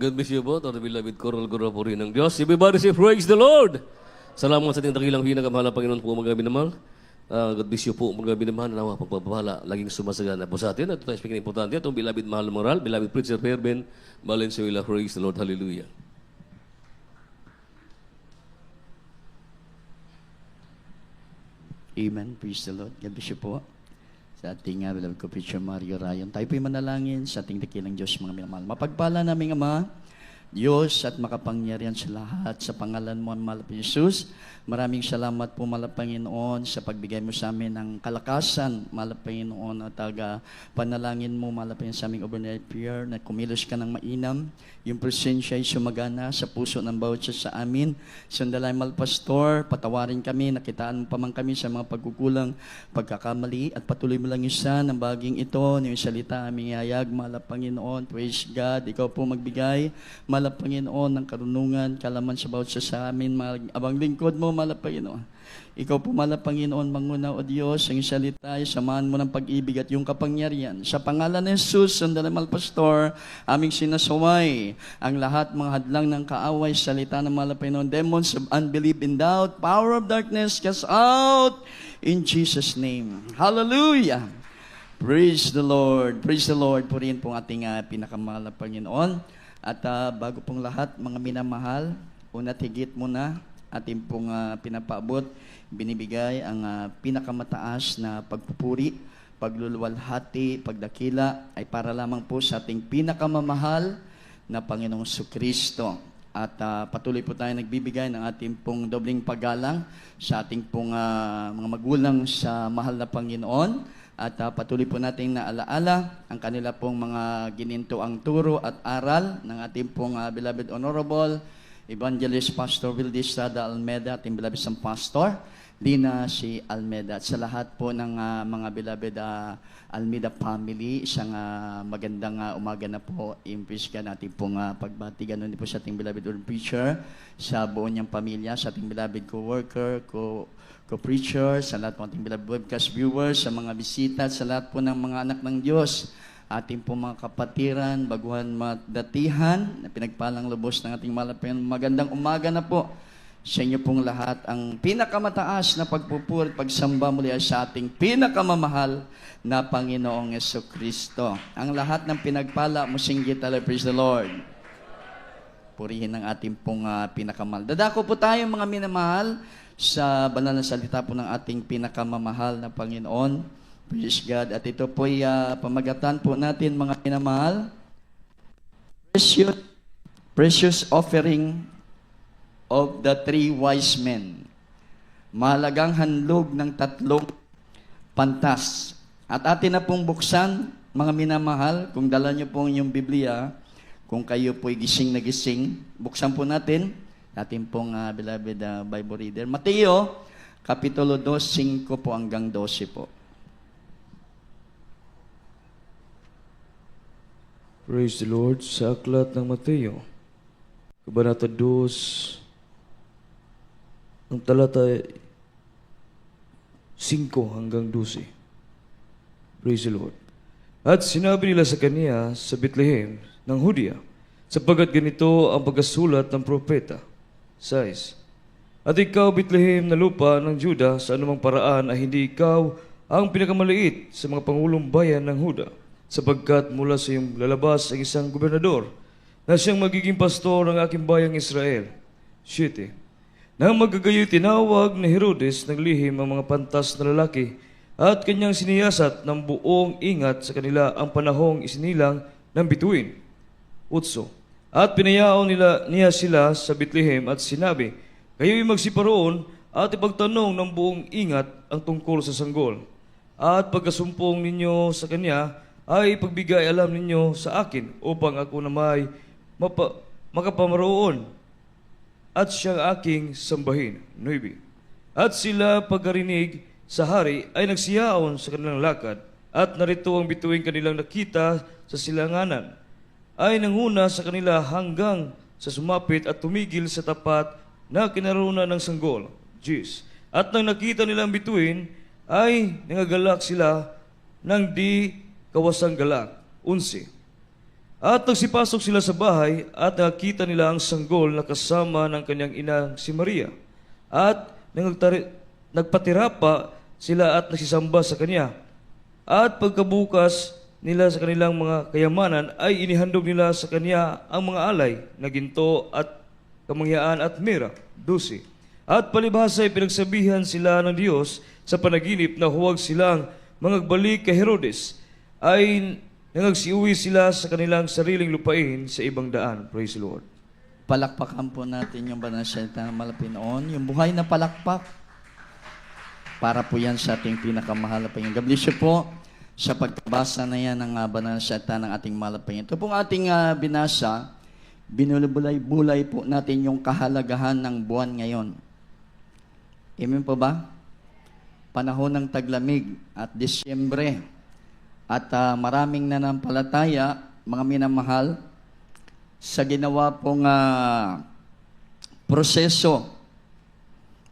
God bless you po, to the beloved choral guru po rin ng Diyos. Everybody say, praise the Lord! Salamat sa ating dakilang hinakamahal na Panginoon po mga binamahal. God bless you po mga binamahal. Nawa pagpapahala, laging sumasagana po sa atin. At ito tayo speaking importante. Itong beloved mahal na moral, beloved preacher Fairben Valenzuela, praise the Lord, hallelujah. Amen. Praise the Lord. God bless you po. Sa ating beloved ko, Preacher Mario Rayon. Tayo po'y manalangin sa ating dakilang Diyos, mga minamahal. Mapagpala naming Ama, Diyos at makapangyarihan sa lahat. Sa pangalan mo, mahal na Jesus, maraming salamat po, mahal na Panginoon, sa pagbigay mo sa amin ng kalakasan, mahal na Panginoon, at panalangin mo, mahal na Panginoon, sa aming overnight prayer, na kumilos ka ng mainam. Yung presensya ay sumagana sa puso ng bawat isa sa amin. Sandalay, mahal Pastor, patawarin kami, nakitaan mo pa man kami sa mga pagkukulang, pagkakamali, at patuloy mo lang isa ng baging ito, yung salita aming hayag, mahal na Panginoon. Praise God, ikaw po magbigay, mahal na Panginoon, ng karunungan, kalaman sa bawat isa sa amin, abang lingkod mo, mahal na Panginoon. Ikaw po, mahal na Panginoon, manguna o Diyos, ang salita, samahan mo ng pag-ibig at yung kapangyarihan. Sa pangalan ni Jesus, sandali, mahal Pastor, aming sinasaway ang lahat mga hadlang ng kaaway, salita ng mahal na Panginoon, demons of unbelief and doubt, power of darkness, cast out in Jesus' name. Hallelujah! Praise the Lord. Praise the Lord. Purihin po ang ating pinakamahal na Panginoon. At bago pong lahat, mga minamahal, una't higit muna, ating pong pinapaabot, binibigay ang pinakamataas na pagpupuri, pagluluwalhati, pagdakila, ay para lamang po sa ating pinakamamahal na Panginoong Kristo. At patuloy po tayo nagbibigay ng ating pong dobling paggalang sa ating pong mga magulang sa mahal na Panginoon. At patuloy po natin na alaala ang kanila pong mga ginintoang turo at aral ng ating pong beloved Honorable Evangelist Pastor Wildy Estrada Almeda, ating beloved isang pastor, Lina si Almeda. At sa lahat po ng mga beloved Almeda family, isang magandang umaga na po. Impis ka natin pong pagbati. Ganun din po sa ating beloved preacher, sa buo niyang pamilya, sa ating beloved co-worker, co-preacher, sa lahat po ating beloved webcast viewers, sa mga bisita, sa lahat po ng mga anak ng Diyos, ating po mga kapatiran, baguhan madatihan, na pinagpalang lubos ng ating malapyan. Magandang umaga na po sa inyo pong lahat. Ang pinakamataas na pagpupuri, pagsamba muli ay sa ating pinakamamahal na Panginoong Jesucristo. Ang lahat ng pinagpala, musinggit tayo, praise the Lord. Purihin ang ating pong pinakamahal. Dadako po tayo mga minamahal sa banal na salita po ng ating pinakamamahal na Panginoon. Praise God. At ito po'y pamagatan po natin mga minamahal. Precious offering of the three wise men. Mahalagang handog ng tatlong pantas. At atin na pong buksan, mga minamahal, kung dala niyo po yung Biblia, kung kayo po'y gising na gising, buksan po natin, atin pong beloved Bible reader. Mateo, Kapitulo 2, 5 po hanggang 12 po. Praise the Lord. Sa aklat ng Mateo, Kabanata 2, ang talata 5 hanggang 12. Praise the Lord. At sinabi nila sa kaniya sa Bethlehem ng Judea, sapagkat ganito ang pagkasulat ng propeta. 6. At ikaw, Bethlehem na lupa ng Juda, sa anumang paraan ay hindi ikaw ang pinakamaliit sa mga pangulong bayan ng Huda, sapagkat mula sa iyong lalabas ang isang gobernador na siyang magiging pastor ng aking bayang Israel. 7. Nang magagayoy tinawag ni Herodes ng lihim ang mga pantas na lalaki at kanyang siniyasat ng buong ingat sa kanila ang panahong isinilang ng bituin. 8. At pinayaon niya sila sa Bethlehem at sinabi, kayo'y magsiparoon at ipagtanong ng buong ingat ang tungkol sa sanggol. At pagkasumpong ninyo sa kanya, ay pagbigay alam ninyo sa akin upang ako na may makapamaroon at siyang aking sambahin. 9. At sila pagkarinig sa hari ay nagsiyaon sa kanilang lakad at narito ang bituing kanilang nakita sa silanganan ay nanguna sa kanila hanggang sa sumapit at tumigil sa tapat na kinarunan ng sanggol. 10. At nang nakita nilang bituin ay nangagalak sila ng di kawasang galak. 11. At nagsipasok sila sa bahay at nakita nila ang sanggol na kasama ng kanyang inang si Maria. At nagpatira pa sila at nagsisamba sa kanya. At pagkabukas nila sa kanilang mga kayamanan ay inihandog nila sa kanya ang mga alay na ginto at kamangyaan at mira, 12. At palibhasa ay pinagsabihan sila ng Diyos sa panaginip na huwag silang mangagbalik kay Herodes, ay nangagsiuwi sila sa kanilang sariling lupain sa ibang daan. Praise the Lord. Palakpakan po natin yung banal na salita ng Malapinoon, yung buhay na palakpak. Para po yan sa ating pinakamahal na Panginoon. God bless you po sa pagbasa na yan ng banal na salita ng ating mahal na Panginoon. Ito pong ating binasa, binulay-bulay po natin yung kahalagahan ng buwan ngayon. Amen po ba? Panahon ng taglamig at Disyembre. At maraming nanampalataya, mga minamahal, sa ginawa pong proseso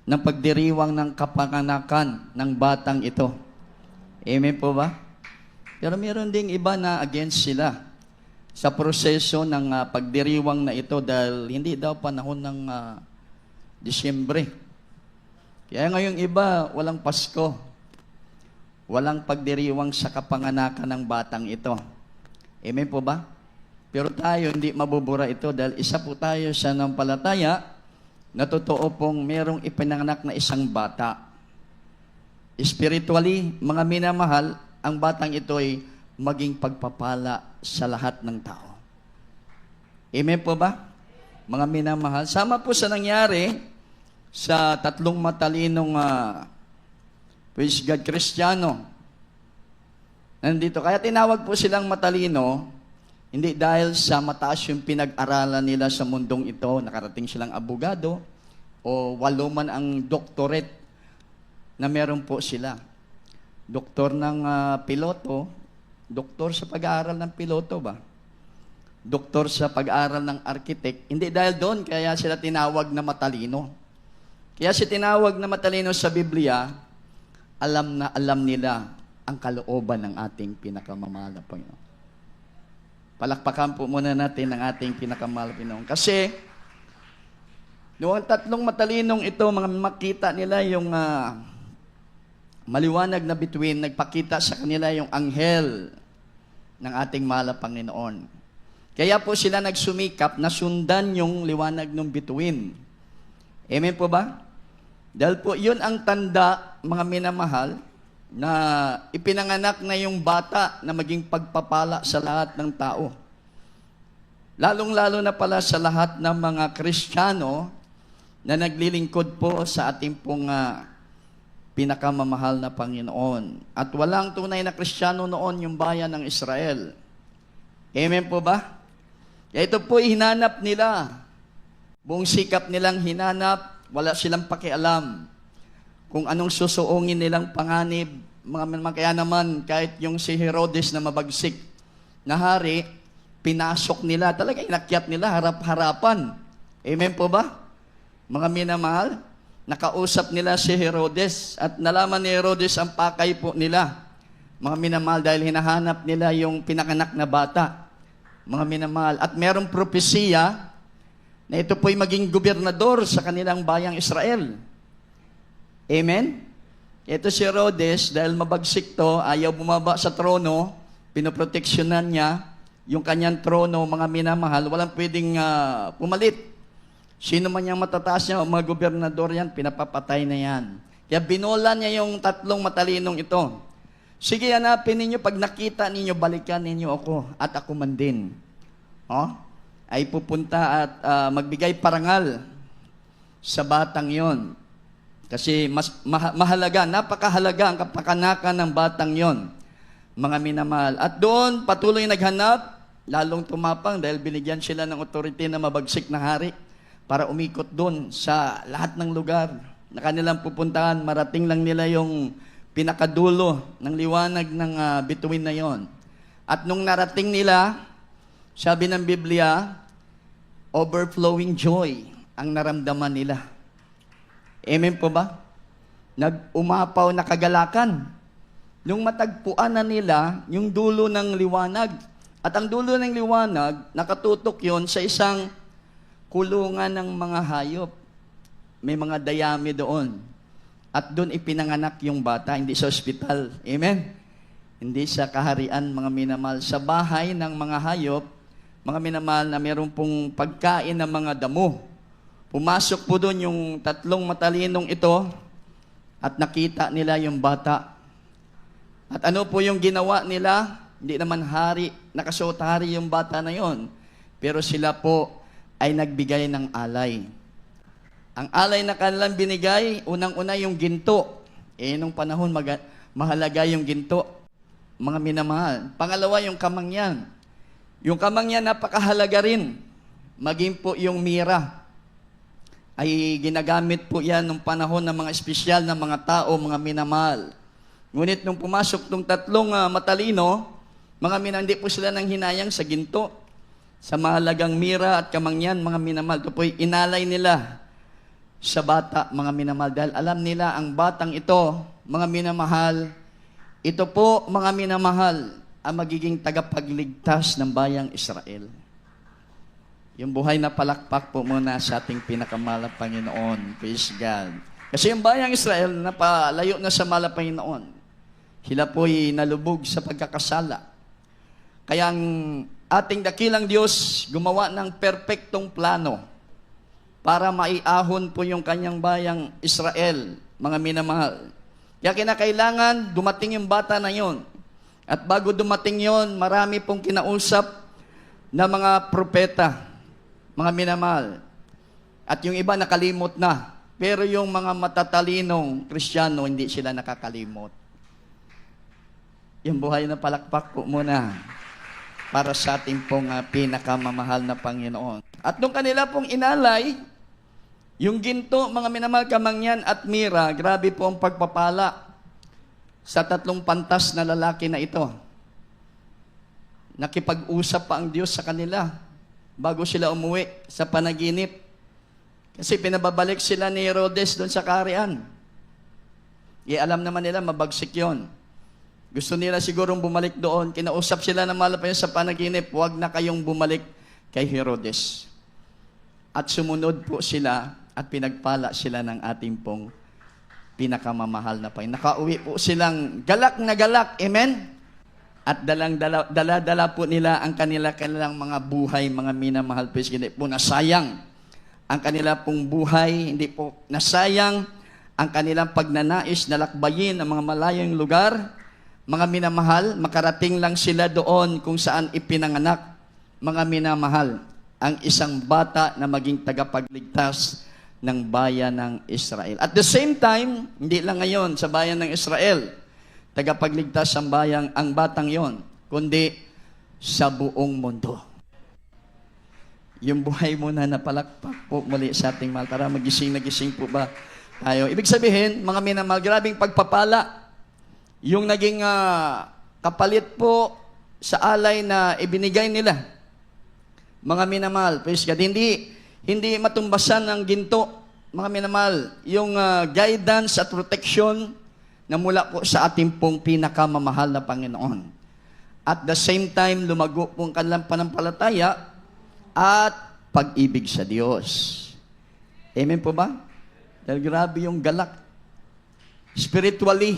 ng pagdiriwang ng kapanganakan ng batang ito. Amen po ba? Pero meron ding iba na against sila sa proseso ng pagdiriwang na ito dahil hindi daw panahon ng Disyembre. Kaya ngayong iba, walang Pasko. Walang pagdiriwang sa kapanganakan ng batang ito. Amen po ba? Pero tayo hindi mabubura ito dahil isa po tayo sa nanampalataya na totoo pong merong ipinanganak na isang bata. Spiritually, mga minamahal, ang batang ito ay maging pagpapala sa lahat ng tao. Amen po ba? Mga minamahal, sama po sa nangyari sa tatlong matalinong praise God, Kristiyano. Nandito. Kaya tinawag po silang matalino, hindi dahil sa mataas yung pinag-aralan nila sa mundong ito, nakarating silang abogado, o walo man ang doctorate na meron po sila. Doktor ng piloto, doktor sa pag-aaral ng piloto ba? Doktor sa pag-aaral ng architect. Hindi dahil doon, kaya sila tinawag na matalino. Kaya si tinawag na matalino sa Biblia, alam na alam nila ang kalooban ng ating pinakamamahal na Panginoon. Palakpakan po muna natin ang ating pinakamahal na Panginoon. Kasi, noong tatlong matalinong ito, mga makita nila yung maliwanag na bituin, nagpakita sa kanila yung anghel ng ating mahal na Panginoon. Kaya po sila nagsumikap na sundan yung liwanag ng bituin. Amen po ba? Dahil po yun ang tanda, mga minamahal, na ipinanganak na yung bata na maging pagpapala sa lahat ng tao. Lalong-lalo na pala sa lahat ng mga Kristiyano na naglilingkod po sa ating pong pinakamamahal na Panginoon. At walang tunay na Kristiyano noon yung bayan ng Israel. Amen po ba? Kaya ito po hinanap nila. Buong sikap nilang hinanap, wala silang pakialam kung anong susuungin nilang panganib. Kaya naman, kahit yung si Herodes na mabagsik na hari, pinasok nila, talaga inakyat nila, harap-harapan. Amen po ba? Mga minamahal, nakausap nila si Herodes at nalaman ni Herodes ang pakay po nila. Mga minamahal, dahil hinahanap nila yung pinakanak na bata. Mga minamahal, at merong propesiya na ito po'y maging gobernador sa kanilang bayang Israel. Amen? Ito si Herodes, dahil mabagsik to, ayaw bumaba sa trono, pinoproteksyonan niya yung kanyang trono, mga minamahal, walang pwedeng pumalit. Sino man yung matataas niya, o mga gobernador yan, pinapapatay na yan. Kaya binola niya yung tatlong matalinong ito. Sige, hanapin ninyo, pag nakita ninyo, balikan ninyo ako, at ako man din. Ay pupunta at magbigay parangal sa batang yon. Kasi mas mahalaga, napakahalaga ang kapakanakan ng batang yon, mga minamahal. At doon, patuloy naghanap, lalong tumapang dahil binigyan sila ng authority na mabagsik na hari para umikot doon sa lahat ng lugar na kanilang pupuntahan. Marating lang nila yung pinakadulo ng liwanag ng bituin na yon. At nung narating nila, sabi ng Biblia, overflowing joy ang naramdaman nila. Amen po ba? Nag-umapaw na kagalakan. Nung matagpuan na nila yung dulo ng liwanag At ang dulo ng liwanag, nakatutok yon sa isang kulungan ng mga hayop. May mga dayami doon. At doon ipinanganak yung bata, hindi sa ospital. Amen? Hindi sa kaharian, mga minamahal. Sa bahay ng mga hayop, mga minamahal, na meron pong pagkain ng mga damo. Pumasok po doon yung tatlong matalinong ito at nakita nila yung bata. At ano po yung ginawa nila? Hindi naman hari, nakasuot hari yung bata na yon. Pero sila po ay nagbigay ng alay. Ang alay na kanilang binigay, unang-una yung ginto. Nung panahon, mahalaga yung ginto. Mga minamahal. Pangalawa, yung kamangyan. Yung kamangyan, napakahalaga rin. Maging po yung mira. Ay ginagamit po yan nung panahon ng mga espesyal na mga tao, mga minamahal. Ngunit nung pumasok tong tatlong matalino, mga hindi po sila nang hinayang sa ginto, sa mahalagang mira at kamangyan, mga minamahal. Ito po'y inalay nila sa bata, mga minamahal. Dahil alam nila ang batang ito, mga minamahal, ito po, mga minamahal, ang magiging tagapagligtas ng bayang Israel. Yung buhay na palakpak po muna sa ating pinakamahal na Panginoon. Praise God. Kasi yung bayang Israel, napalayo na sa mahal na Panginoon. Sila po'y nalubog sa pagkakasala. Kaya ang ating dakilang Diyos gumawa ng perpektong plano para maiahon po yung kanyang bayang Israel, mga minamahal. Kaya kinakailangan dumating yung bata na yon. At bago dumating yon, marami pong kinausap na mga propeta, mga minamahal. At yung iba nakalimot na. Pero yung mga matatalinong Kristiyano, hindi sila nakakalimot. Yung buhay na palakpak po muna para sa ating pong pinakamamahal na Panginoon. At nung kanila pong inalay, yung ginto, mga minamahal, kamangyan at mira, grabe po ang pagpapala sa tatlong pantas na lalaki na ito. Nakipag-usap pa ang Diyos sa kanila bago sila umuwi sa panaginip. Kasi pinababalik sila ni Herodes doon sa kaharian. Alam naman nila, mabagsik yon. Gusto nila sigurong bumalik doon. Kinausap sila na malapayan sa panaginip, huwag na kayong bumalik kay Herodes. At sumunod po sila at pinagpala sila ng ating pong pinakamamahal na Panginoon. Nakauwi po silang galak na galak. Amen? At dala po nila ang kanilang mga buhay, mga minamahal po. Hindi po nasayang ang kanila pong buhay. Hindi po nasayang ang kanilang pagnanais na lakbayin ang mga malayong lugar. Mga minamahal, makarating lang sila doon kung saan ipinanganak. Mga minamahal, ang isang bata na maging tagapagligtas ng bayan ng Israel. At the same time, hindi lang ngayon sa bayan ng Israel, tagapagligtas ang batang yon, kundi sa buong mundo. Yung buhay muna na palakpak po muli sa ating mahal. Tara, magising na gising po ba tayo? Ibig sabihin, mga minamahal, grabing pagpapala. Yung naging kapalit po sa alay na ibinigay nila. Mga minamahal, praise God, hindi matumbasan ng ginto, mga minamahal, yung guidance at protection na mula po sa ating pong pinakamamahal na Panginoon. At the same time, lumago po ang kanilang panampalataya at pag-ibig sa Diyos. Amen po ba? Dahil grabe yung galak. Spiritually,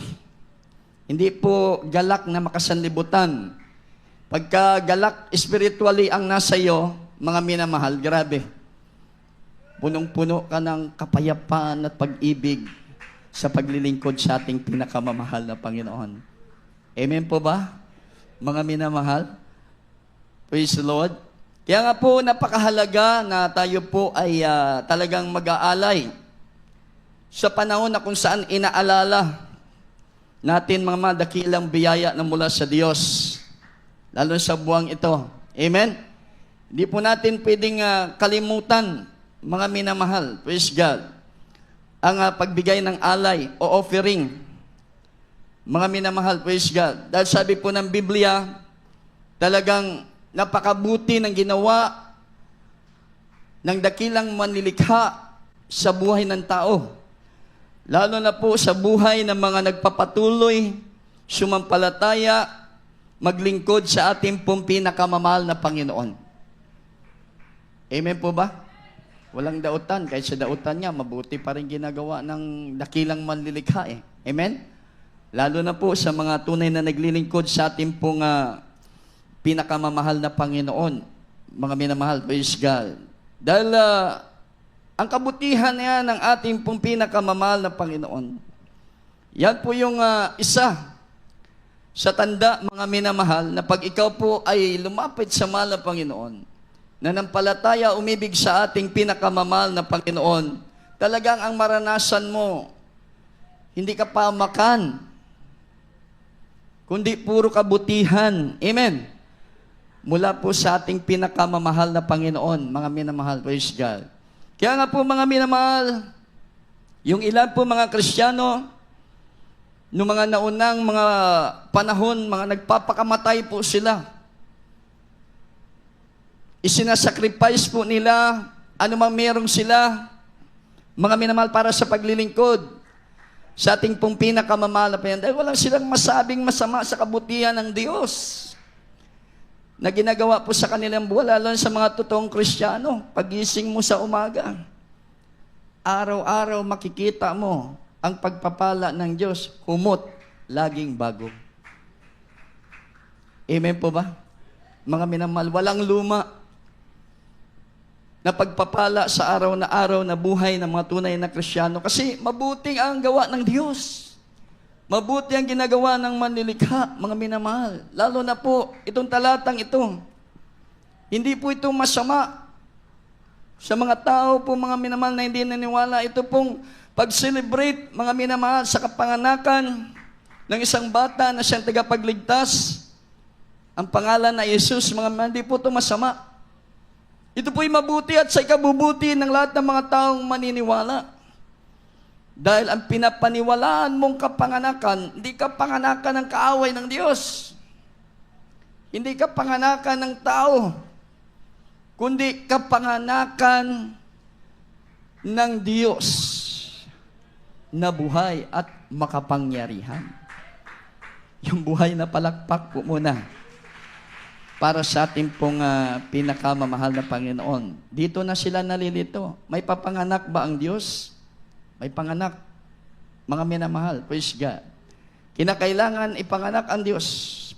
hindi po galak na makasanlibutan. Pagka galak spiritually ang nasa iyo, mga minamahal, grabe. Punong-puno ka ng kapayapaan at pag-ibig sa paglilingkod sa ating pinakamamahal na Panginoon. Amen po ba, mga minamahal? Praise the Lord. Kaya nga po, napakahalaga na tayo po ay talagang mag-aalay sa panahon na kung saan inaalala natin mga dakilang biyaya na mula sa Diyos. Lalo sa buwang ito. Amen? Hindi po natin pwedeng kalimutan, mga minamahal, praise God, ang pagbigay ng alay o offering. Mga minamahal, praise God. Dahil sabi po ng Biblia, talagang napakabuti ng ginawa ng dakilang manlilikha sa buhay ng tao. Lalo na po sa buhay ng mga nagpapatuloy, sumampalataya, maglingkod sa ating pong pinakamamahal na Panginoon. Amen po ba? Walang dautan. Kahit sa dautan niya, mabuti pa rin ginagawa ng dakilang manlilikha eh. Amen? Lalo na po sa mga tunay na naglilingkod sa ating pong pinakamamahal na Panginoon. Mga minamahal, praise God. Dahil ang kabutihan niya ng ating pong pinakamamahal na Panginoon. Yan po yung isa sa tanda, mga minamahal, na pag ikaw po ay lumapit sa mahal na Panginoon, nanampalataya, umibig sa ating pinakamamahal na Panginoon, talagang ang maranasan mo, hindi ka pamakan, kundi puro kabutihan. Amen. Mula po sa ating pinakamamahal na Panginoon, mga minamahal, praise God. Kaya nga po mga minamahal, yung ilan po mga Kristiyano, noong mga naunang mga panahon, mga nagpapakamatay po sila. Isinasacrifice po nila, ano mang merong sila, mga minamahal, para sa paglilingkod sa ating pong pinakamamahal na Panginoon. Dahil walang silang masabing masama sa kabutihan ng Diyos na ginagawa po sa kanilang buhay, lalo sa mga totoong Kristiyano. Pagising mo sa umaga, araw-araw makikita mo ang pagpapala ng Diyos, humot, laging bago. Amen po ba? Mga minamahal, walang luma na pagpapala sa araw na buhay ng mga tunay na Kristiyano. Kasi mabuting ang gawa ng Diyos. Mabuti ang ginagawa ng manlilikha, mga minamahal. Lalo na po, itong talatang ito. Hindi po ito masama sa mga tao po, mga minamahal, na hindi naniwala. Ito pong pag-celebrate, mga minamahal, sa kapanganakan ng isang bata na siyang tagapagligtas. Ang pangalan na Jesus, mga minamahal, hindi po ito masama. Ito po'y mabuti at sa ikabubuti ng lahat ng mga taong maniniwala. Dahil ang pinapaniwalaan mong kapanganakan, hindi ka panganakan ng kaaway ng Diyos. Hindi ka panganakan ng tao, kundi kapanganakan ng Diyos na buhay at makapangyarihan. Yung buhay na palakpak po muna para sa ating pong pinakamamahal na Panginoon. Dito na sila nalilito. May papanganak ba ang Diyos? May panganak. Mga minamahal, praise God. Kinakailangan ipanganak ang Diyos.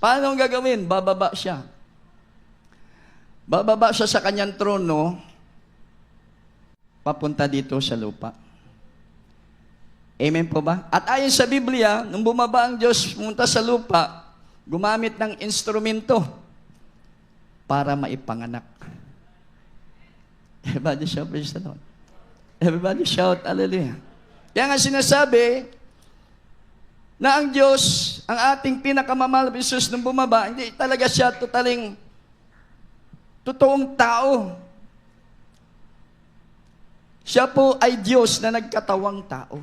Paano ang gagawin? Bababa siya. Bababa siya sa kanyang trono, papunta dito sa lupa. Amen po ba? At ayon sa Biblia, nung bumaba ang Diyos, pumunta sa lupa, gumamit ng instrumento para maipanganak. Everybody shout, praise the Lord. Everybody shout, hallelujah. Kaya nga sinasabi na ang Diyos, ang ating pinakamamahal na Jesus, nung bumaba, hindi talaga siya totoong tao. Siya po ay Diyos na nagkatawang tao.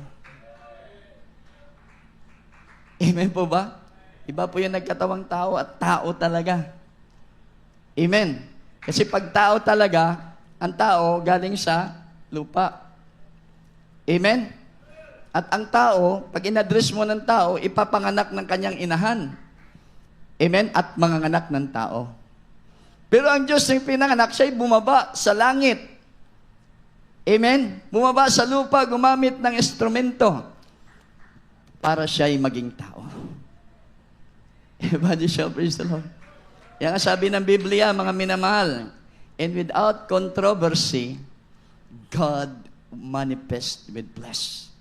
Amen po ba? Iba po yung nagkatawang tao at tao talaga. Amen. Kasi pag tao talaga, ang tao galing sa lupa. Amen? At ang tao, pag in-address mo ng tao, ipapanganak ng kanyang inahan. Amen? At manganganak ng tao. Pero ang Diyos yung pinanganak, siya'y bumaba sa langit. Amen? Bumaba sa lupa, gumamit ng instrumento para siya'y maging tao. Everybody shall praise the Lord. Yan ang sabi ng Biblia, mga minamahal, and without controversy, God manifest with flesh.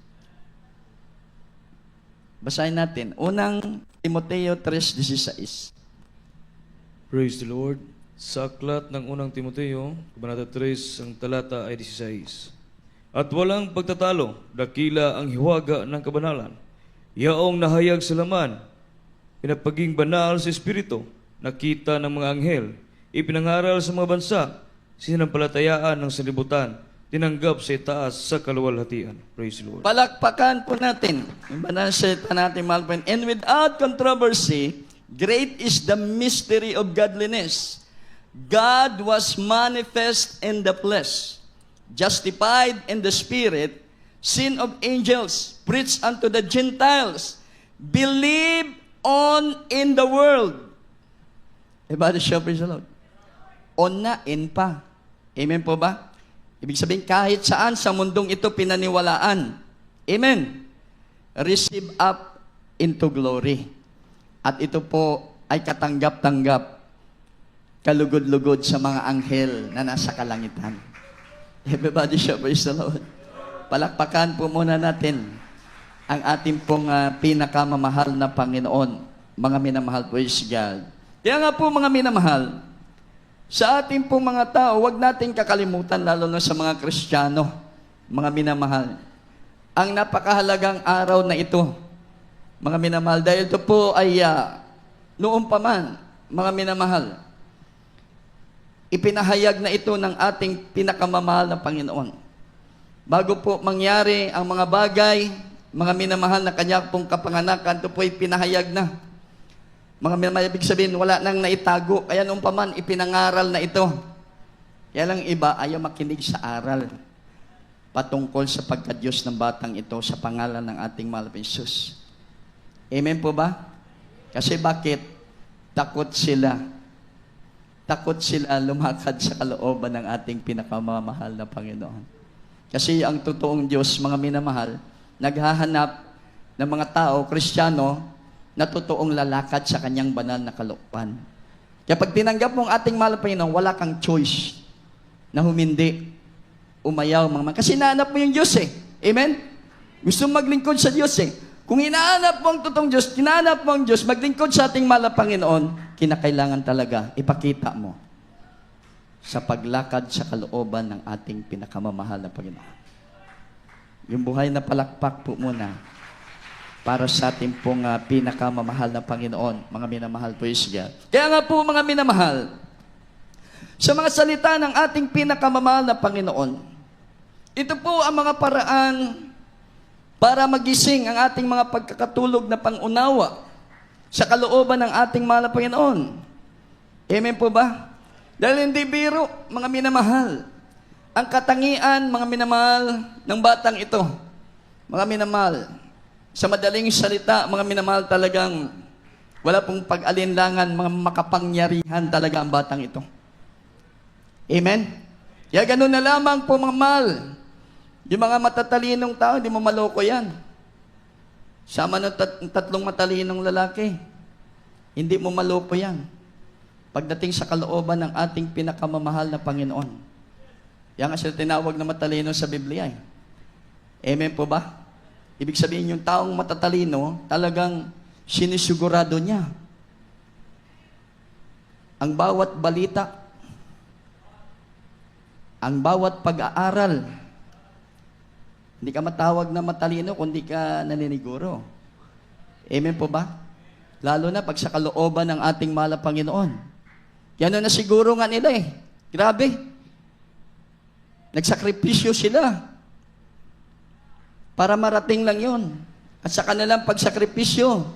Basahin natin. Unang Timoteo 3:16. Praise the Lord. Sa aklat ng unang Timoteo, Kabanata 3, ang talata ay 16. At walang pagtatalo, dakila ang hiwaga ng kabanalan. Yaong nahayag sa laman, pinapaging banal sa Espiritu, nakita ng mga anghel, ipinangaral sa mga bansa, sinampalatayaan ng sanlibutan, tinanggap sa itaas sa kaluwalhatian. Praise the Lord. Palakpakan po natin. Yung banal salita natin, mahal po. And without controversy, great is the mystery of godliness. God was manifest in the flesh, justified in the Spirit, seen of angels, preached unto the Gentiles, believed on in the world, Everybody shout, praise the Lord. On na, in pa. Amen po ba? Ibig sabihin, kahit saan sa mundong ito pinaniwalaan. Amen. Receive up into glory. At ito po ay katanggap-tanggap, kalugod-lugod sa mga anghel na nasa kalangitan. Everybody shout, praise the Lord. Palakpakan po muna natin ang ating pong pinakamamahal na Panginoon. Mga minamahal, praise God. Kaya nga po mga minamahal, sa ating pong mga tao, huwag natin kakalimutan, lalo na sa mga Kristiyano, mga minamahal, ang napakahalagang araw na ito, mga minamahal, dahil ito po ay noon pa man, mga minamahal, ipinahayag na ito ng ating pinakamamahal na Panginoon. Bago po mangyari ang mga bagay, mga minamahal na kanya pong kapanganakan, ito po ay pinahayag na. Mga minamahal, ibig sabihin, wala nang naitago. Kaya noon pa man, ipinangaral na ito. Kaya lang iba, ayaw makinig sa aral patungkol sa pagka-Diyos ng batang ito sa pangalan ng ating mahal na Jesus. Amen po ba? Kasi bakit? Takot sila. Takot sila lumakad sa kalooban ng ating pinakamamahal na Panginoon. Kasi ang totoong Diyos, mga minamahal, naghahanap ng mga tao, Kristiyano, na totoong lalakad sa kanyang banal na kalooban. Kaya pag tinanggap mo ang ating mahal na Panginoon, wala kang choice na humindi, umayaw, mga kasi hinahanap mo yung Diyos eh. Amen? Gusto mong maglingkod sa Diyos eh. Kung hinahanap mo ang totoong Diyos, hinahanap mo ang Diyos, maglingkod sa ating mahal na Panginoon, kinakailangan talaga, ipakita mo sa paglakad sa kalooban ng ating pinakamamahal na Panginoon. Yung buhay na palakpak po muna para sa ating pong pinakamamahal na Panginoon, mga minamahal po God. Kaya nga po mga minamahal, sa mga salita ng ating pinakamamahal na Panginoon, ito po ang mga paraan para magising ang ating mga pagkakatulog na pangunawa sa kalooban ng ating mahal na Panginoon. Amen po ba? Dahil hindi biro, mga minamahal, ang katangian, mga minamahal, ng batang ito, mga minamahal, sa madaling salita, mga minamahal, talagang wala pong pag-alinlangan, mga makapangyarihan talaga ang batang ito. Amen? Kaya ganun na lamang po, mga mahal. Yung mga matatalinong tao, hindi mo maloko yan. Sama ng tatlong matalinong lalaki, hindi mo maloko yan. Pagdating sa kalooban ng ating pinakamamahal na Panginoon. Yan nga sila tinawag na matalino sa Biblia. Amen po ba? Ibig sabihin, yung taong matatalino, talagang sinisigurado niya. Ang bawat balita, ang bawat pag-aaral, hindi ka matawag na matalino kung di ka naniniguro. Amen po ba? Lalo na pag sa kalooban ng ating mahal na Panginoon. Yan na siguro nga nila eh. Grabe. Nagsakripisyo sila para marating lang yon. At sa kanilang pagsakripisyo,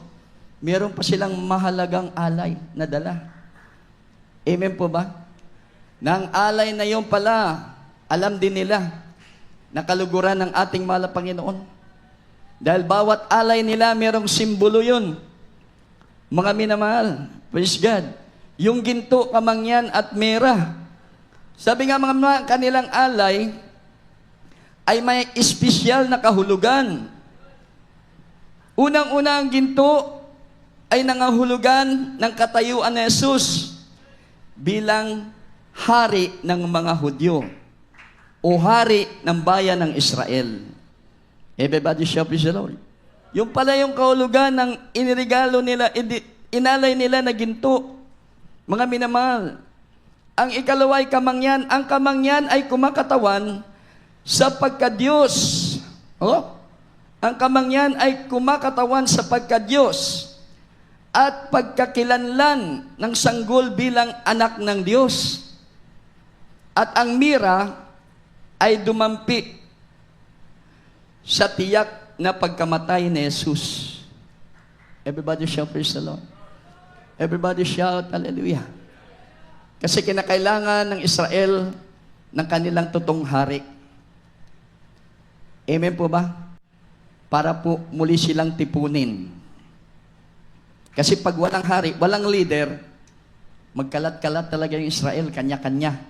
meron pa silang mahalagang alay na dala. Amen po ba? Na ang alay na yon pala, alam din nila na kaluguran ng ating mahal na Panginoon. Dahil bawat alay nila, merong simbolo yun. Mga minamahal, praise God. Yung ginto, kamangyan at mera. Sabi nga mga kanilang alay, ay may espesyal na kahulugan. Unang-una ang ginto ay nangahulugan ng katayuan ni Jesus bilang hari ng mga Hudyo o hari ng bayan ng Israel. Everybody shout praise the Lord. Yung pala yung kahulugan ng inirigalo nila, inalay nila na ginto. Mga minamahal, ang ikalawa ay kamangyan. Ang kamangyan ay kumakatawan sa pagka-Diyos. Oh? Ang kamangyan ay kumakatawan sa pagka-Diyos at pagkakilanlan ng sanggol bilang anak ng Diyos. At ang mira ay dumampi sa tiyak na pagkamatay ni Jesus. Everybody shout praise the Lord. Everybody shout hallelujah. Kasi kinakailangan ng Israel ng kanilang totoong hari. Amen po ba? Para po muli silang tipunin. Kasi pag walang hari, walang leader, Magkalat-kalat talaga yung Israel, kanya-kanya.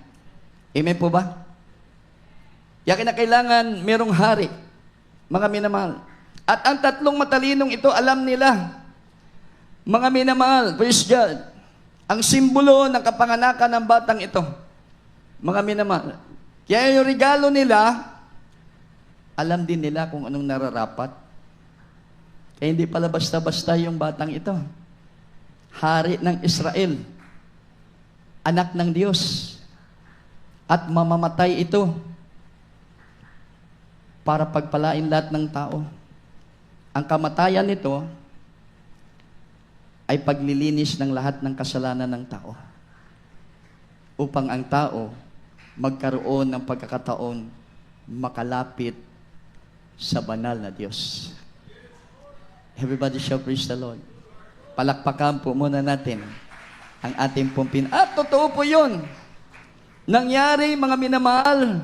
Amen po ba? Kaya kinakailangan merong hari, mga minamahal. At ang tatlong matalinong ito, alam nila, mga minamahal, praise God, ang simbolo ng kapanganakan ng batang ito, mga minamahal. Kaya yung regalo nila, alam din nila kung anong nararapat. Kaya hindi pala basta-basta yung batang ito. Hari ng Israel, anak ng Diyos, at mamamatay ito para pagpalain lahat ng tao. Ang kamatayan nito ay paglilinis ng lahat ng kasalanan ng tao upang ang tao magkaroon ng pagkakataon makalapit sa banal na Diyos. Everybody shall praise the Lord. Palakpakan po muna natin ang ating pong At totoo po yun. Nangyari, mga minamahal,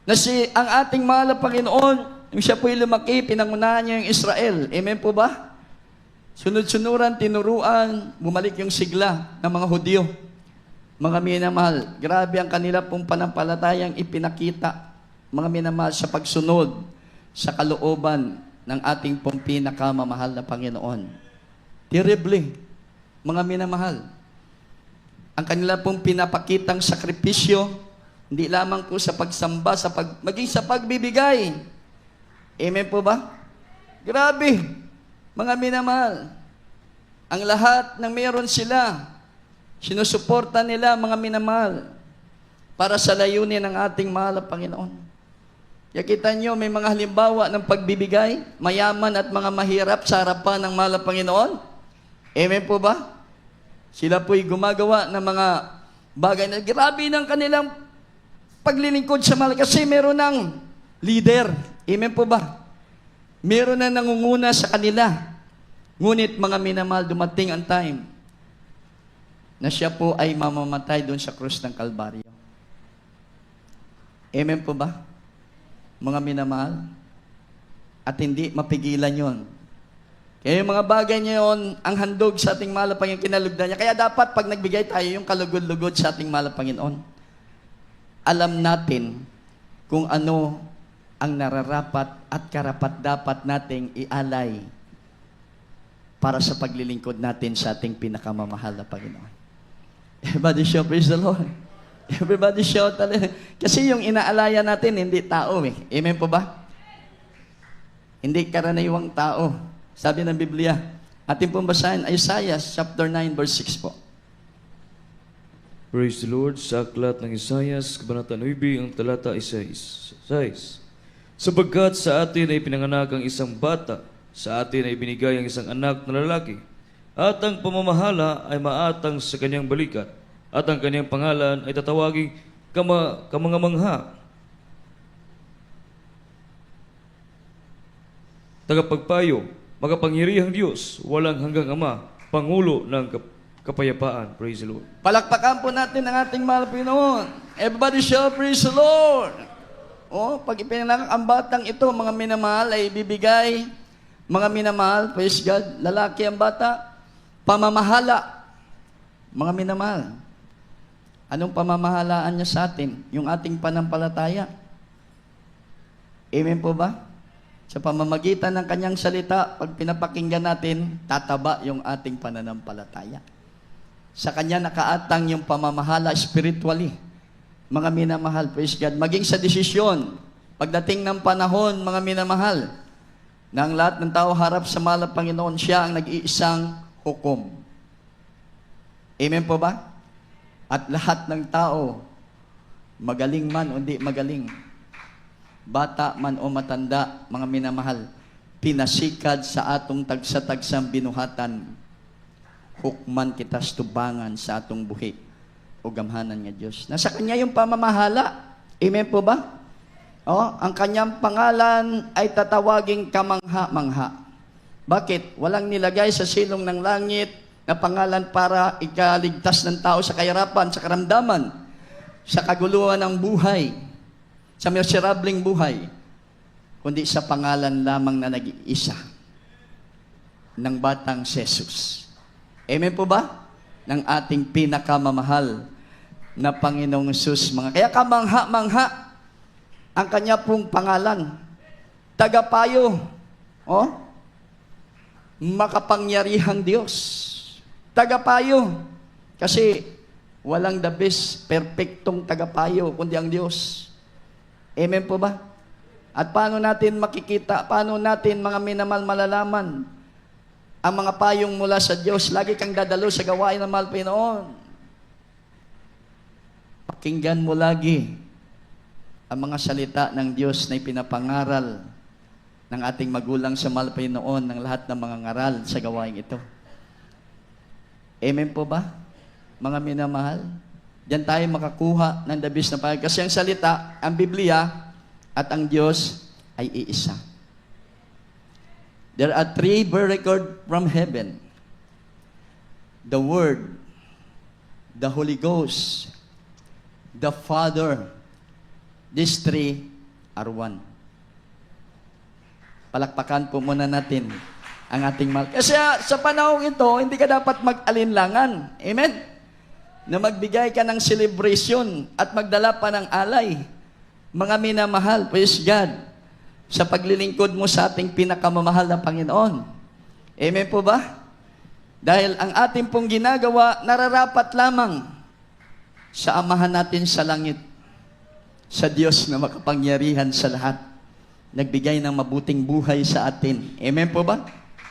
na ang ating mahal na Panginoon, yung siya po'y lumaki, pinangunahan niya yung Israel. Amen po ba? Sunod-sunuran, tinuruan, bumalik yung sigla ng mga Hudyo. Mga minamahal, grabe ang kanila pong panampalatayang ipinakita, mga minamahal, sa pagsunod sa kalooban ng ating pong pinakamamahal na Panginoon. Terrible, mga minamahal. Ang kanila pong pinapakitang sakripisyo, hindi lamang po sa pagsamba, maging sa pagbibigay. Amen po ba? Grabe, mga minamahal. Ang lahat ng meron sila, sinusuporta nila, mga minamahal, para sa layunin ng ating mahal na Panginoon. Kaya kita nyo, may mga halimbawa ng pagbibigay, mayaman at mga mahirap sa harapan ng mahal na Panginoon. Amen po ba? Sila po'y gumagawa ng mga bagay na grabe ng kanilang paglilingkod sa mahal kasi meron ng leader. Amen po ba? Meron na nangunguna sa kanila. Ngunit mga minamahal, dumating ang time na siya po ay mamamatay doon sa krus ng Kalbaryo. Amen po ba? Mga minamahal? At hindi mapigilan yon. Kaya yung mga bagay niya yun, ang handog sa ating mahal na Panginoon, kinalugdan niya. Kaya dapat pag nagbigay tayo yung kalugod-lugod sa ating mahal na Panginoon, alam natin kung ano ang nararapat at karapat-dapat nating ialay para sa paglilingkod natin sa ating pinakamamahal na Panginoon. Everybody shout, praise the Lord. Everybody shout. Kasi yung inaalaya natin, hindi tao eh. Amen po ba? Hindi karaniwang tao. Sabi ng Biblia, ating pong basahin, Isaiah chapter 9, verse 6 po. Praise the Lord. Sa aklat ng Isaias, Kabanata 9, ang talata 6. Sapagkat sa atin ay pinanganak ang isang bata, sa atin ay binigay ang isang anak na lalaki, at ang pamamahala ay maatang sa kanyang balikat, at ang kanyang pangalan ay tatawaging kamangamangha, tagapagpayo, makapangyarihang Diyos, walang hanggang Ama, Pangulo ng kapayapaan. Praise the Lord. Palakpakan po natin ang ating mahal na Panginoon. Everybody shall praise the Lord. Pag ipinanganak ang batang ito, mga minamahal, ay bibigay, mga minamahal, praise God, lalaki ang bata, pamamahala. Mga minamahal, anong pamamahalaan niya sa atin? Yung ating panampalataya. Amen po ba? Sa pamamagitan ng kanyang salita, pag pinapakinggan natin, tataba yung ating pananampalataya. Sa kanya nakaatang yung pamamahala spiritually. Mga minamahal, praise God. Maging sa desisyon, pagdating ng panahon, mga minamahal, na ang lahat ng tao harap sa mahal na Panginoon, siya ang nag-iisang hukom. Amen po ba? At lahat ng tao, magaling man o hindi magaling, bata man o matanda, mga minamahal, pinasikad sa atong tagsa-tagsang binuhatan, hukman kitas tubangan sa atong buhi o gamhanan nga Diyos. Nasa Kanya yung pamamahala. Amen po ba? Ang Kanyang pangalan ay tatawaging kamangha-mangha. Bakit? Walang nilagay sa silong ng langit na pangalan para ikaligtas ng tao sa kahirapan, sa karamdaman, sa kaguluhan ng buhay, sa miserableng buhay, kundi sa pangalan lamang na nag-iisa ng batang Jesus. Amen po ba? ng ating pinakamamahal na Panginoong Hesus. Kaya kamangha-mangha ang kanya pong pangalan. Tagapayo. Oh? Makapangyarihang Diyos. Tagapayo. Kasi walang the best, perfectong tagapayo, kundi ang Diyos. Amen po ba? At paano natin makikita, paano natin mga minamahal malalaman ang mga payong mula sa Diyos? Lagi kang dadalo sa gawain ng mahal Panginoon. Pakinggan mo lagi ang mga salita ng Diyos na ipinapangaral ng ating magulang sa mahal Panginoon ng lahat ng mga ngaral sa gawain ito. Amen po ba? Mga minamahal, diyan tayo makakuha ng dabis na pahayag. Kasi ang salita, ang Biblia, at ang Diyos ay iisa. There are three record from heaven. The Word, the Holy Ghost, the Father. These three are one. Palakpakan po muna natin ang ating mahal. Kasi sa panahon ito, hindi ka dapat mag-alinlangan. Amen? Na magbigay ka ng celebration at magdala pa ng alay. Mga minamahal, praise God, sa paglilingkod mo sa ating pinakamamahal na Panginoon. Amen po ba? Dahil ang ating pong ginagawa, nararapat lamang sa Amahan natin sa langit, sa Diyos na makapangyarihan sa lahat, nagbigay ng mabuting buhay sa atin. Amen po ba?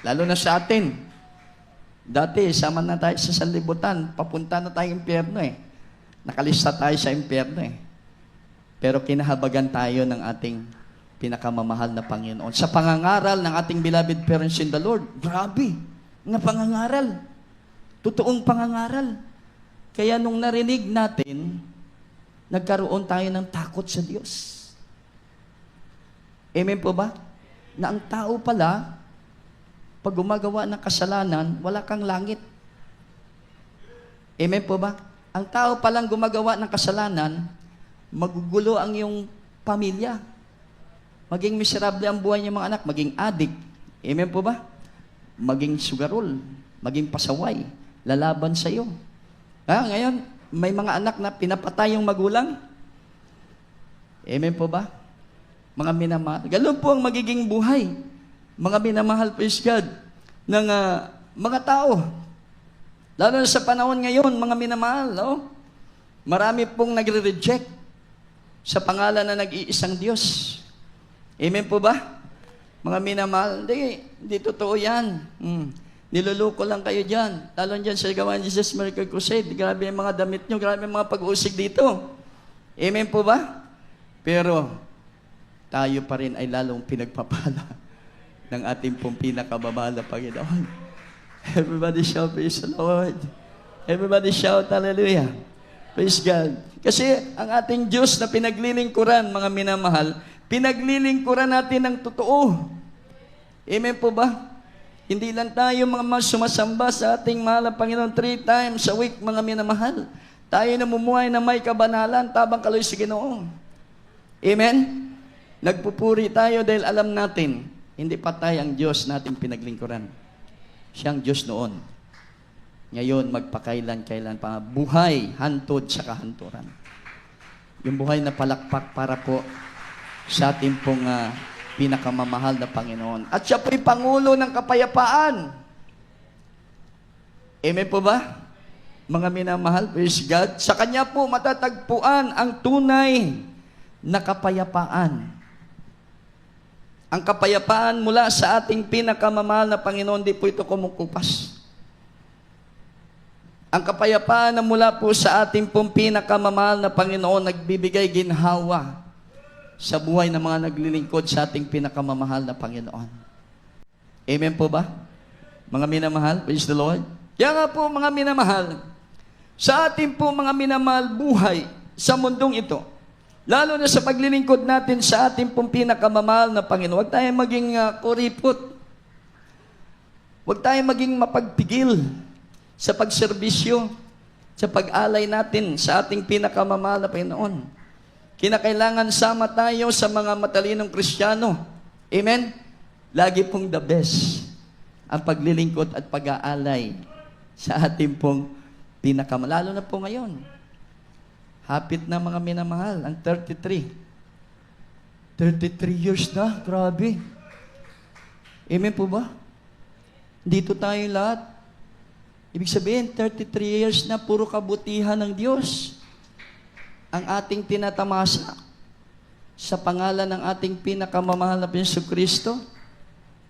Lalo na sa atin. Dati, sama na tayo sa sanlibutan, papunta na tayong impyerno eh. Nakalista tayo sa impyerno eh. Pero kinahabagan tayo ng ating pinakamamahal na Panginoon. Sa pangangaral ng ating beloved parents in the Lord, grabe, na pangangaral. Totoong pangangaral. Kaya nung narinig natin, nagkaroon tayo ng takot sa Diyos. Amen po ba? Na ang tao pala, pag gumagawa ng kasalanan, wala kang langit. Amen po ba? Ang tao palang gumagawa ng kasalanan, magugulo ang iyong pamilya. Maging miserable ang buhay ng mga anak, maging addict. Amen po ba? Maging sugarol, maging pasaway, lalaban sa iyo. Ngayon, may mga anak na pinapatay yung magulang. Amen po ba? Mga minamahal. Ganun po ang magiging buhay. Mga minamahal, praise God, ng mga tao. Lalo na sa panahon ngayon, mga minamahal, no? Marami pong nagre-reject sa pangalan na nag-iisang Diyos. Amen po ba? Mga minamahal, hindi totoo yan. Niluluko lang kayo dyan. Lalo dyan sa gawain Jesus Miracle Crusade. Grabe yung mga damit nyo, grabe yung mga pag-uusig dito. Amen po ba? Pero, tayo pa rin ay lalong pinagpapala ng ating pong pinakamamahal na Panginoon. Everybody shout, praise the Lord. Everybody shout, hallelujah. Praise God. Kasi ang ating Diyos na pinaglilingkuran, mga minamahal, pinaglilingkuran natin ng totoo. Amen po ba? Hindi lang tayo mga sumasamba sa ating mahal na Panginoon 3 times a week, mga minamahal. Tayo namumuhay na may kabanalan, tabang kaloy sa Ginoo. Amen? Nagpupuri tayo dahil alam natin, hindi patay ang Diyos nating pinaglingkuran. Siyang Diyos noon. Ngayon, magpakailan-kailan pa. Buhay, hantod sa kahanturan. Yung buhay na palakpak para po sa ating pong pinakamamahal na Panginoon. At siya po'y Pangulo ng Kapayapaan. Amen po ba? Mga minamahal, praise God. Sa Kanya po matatagpuan ang tunay na kapayapaan. Ang kapayapaan mula sa ating pinakamamahal na Panginoon, di po ito kumukupas. Ang kapayapaan na mula po sa ating pong pinakamamahal na Panginoon, nagbibigay ginhawa sa buhay ng mga naglilingkod sa ating pinakamamahal na Panginoon. Amen po ba? Mga minamahal, praise the Lord. Kaya nga po mga minamahal, sa ating po mga minamahal buhay sa mundong ito, lalo na sa paglilingkod natin sa ating pong pinakamamahal na Panginoon, huwag tayong maging kuripot. Huwag tayong maging mapagpigil sa pagserbisyo, sa pag-alay natin sa ating pinakamamahal na Panginoon. Kinakailangan sama tayo sa mga matalinong Kristiyano. Amen? Lagi pong the best ang paglilingkod at pag-aalay sa ating pong Lalo na po ngayon. Hapit na mga minamahal, ang 33. 33 years na, grabe. Amen po ba? Dito tayo lahat. Ibig sabihin, 33 years na puro kabutihan ng Diyos ang ating tinatamasa sa pangalan ng ating pinakamamahal na Jesucristo.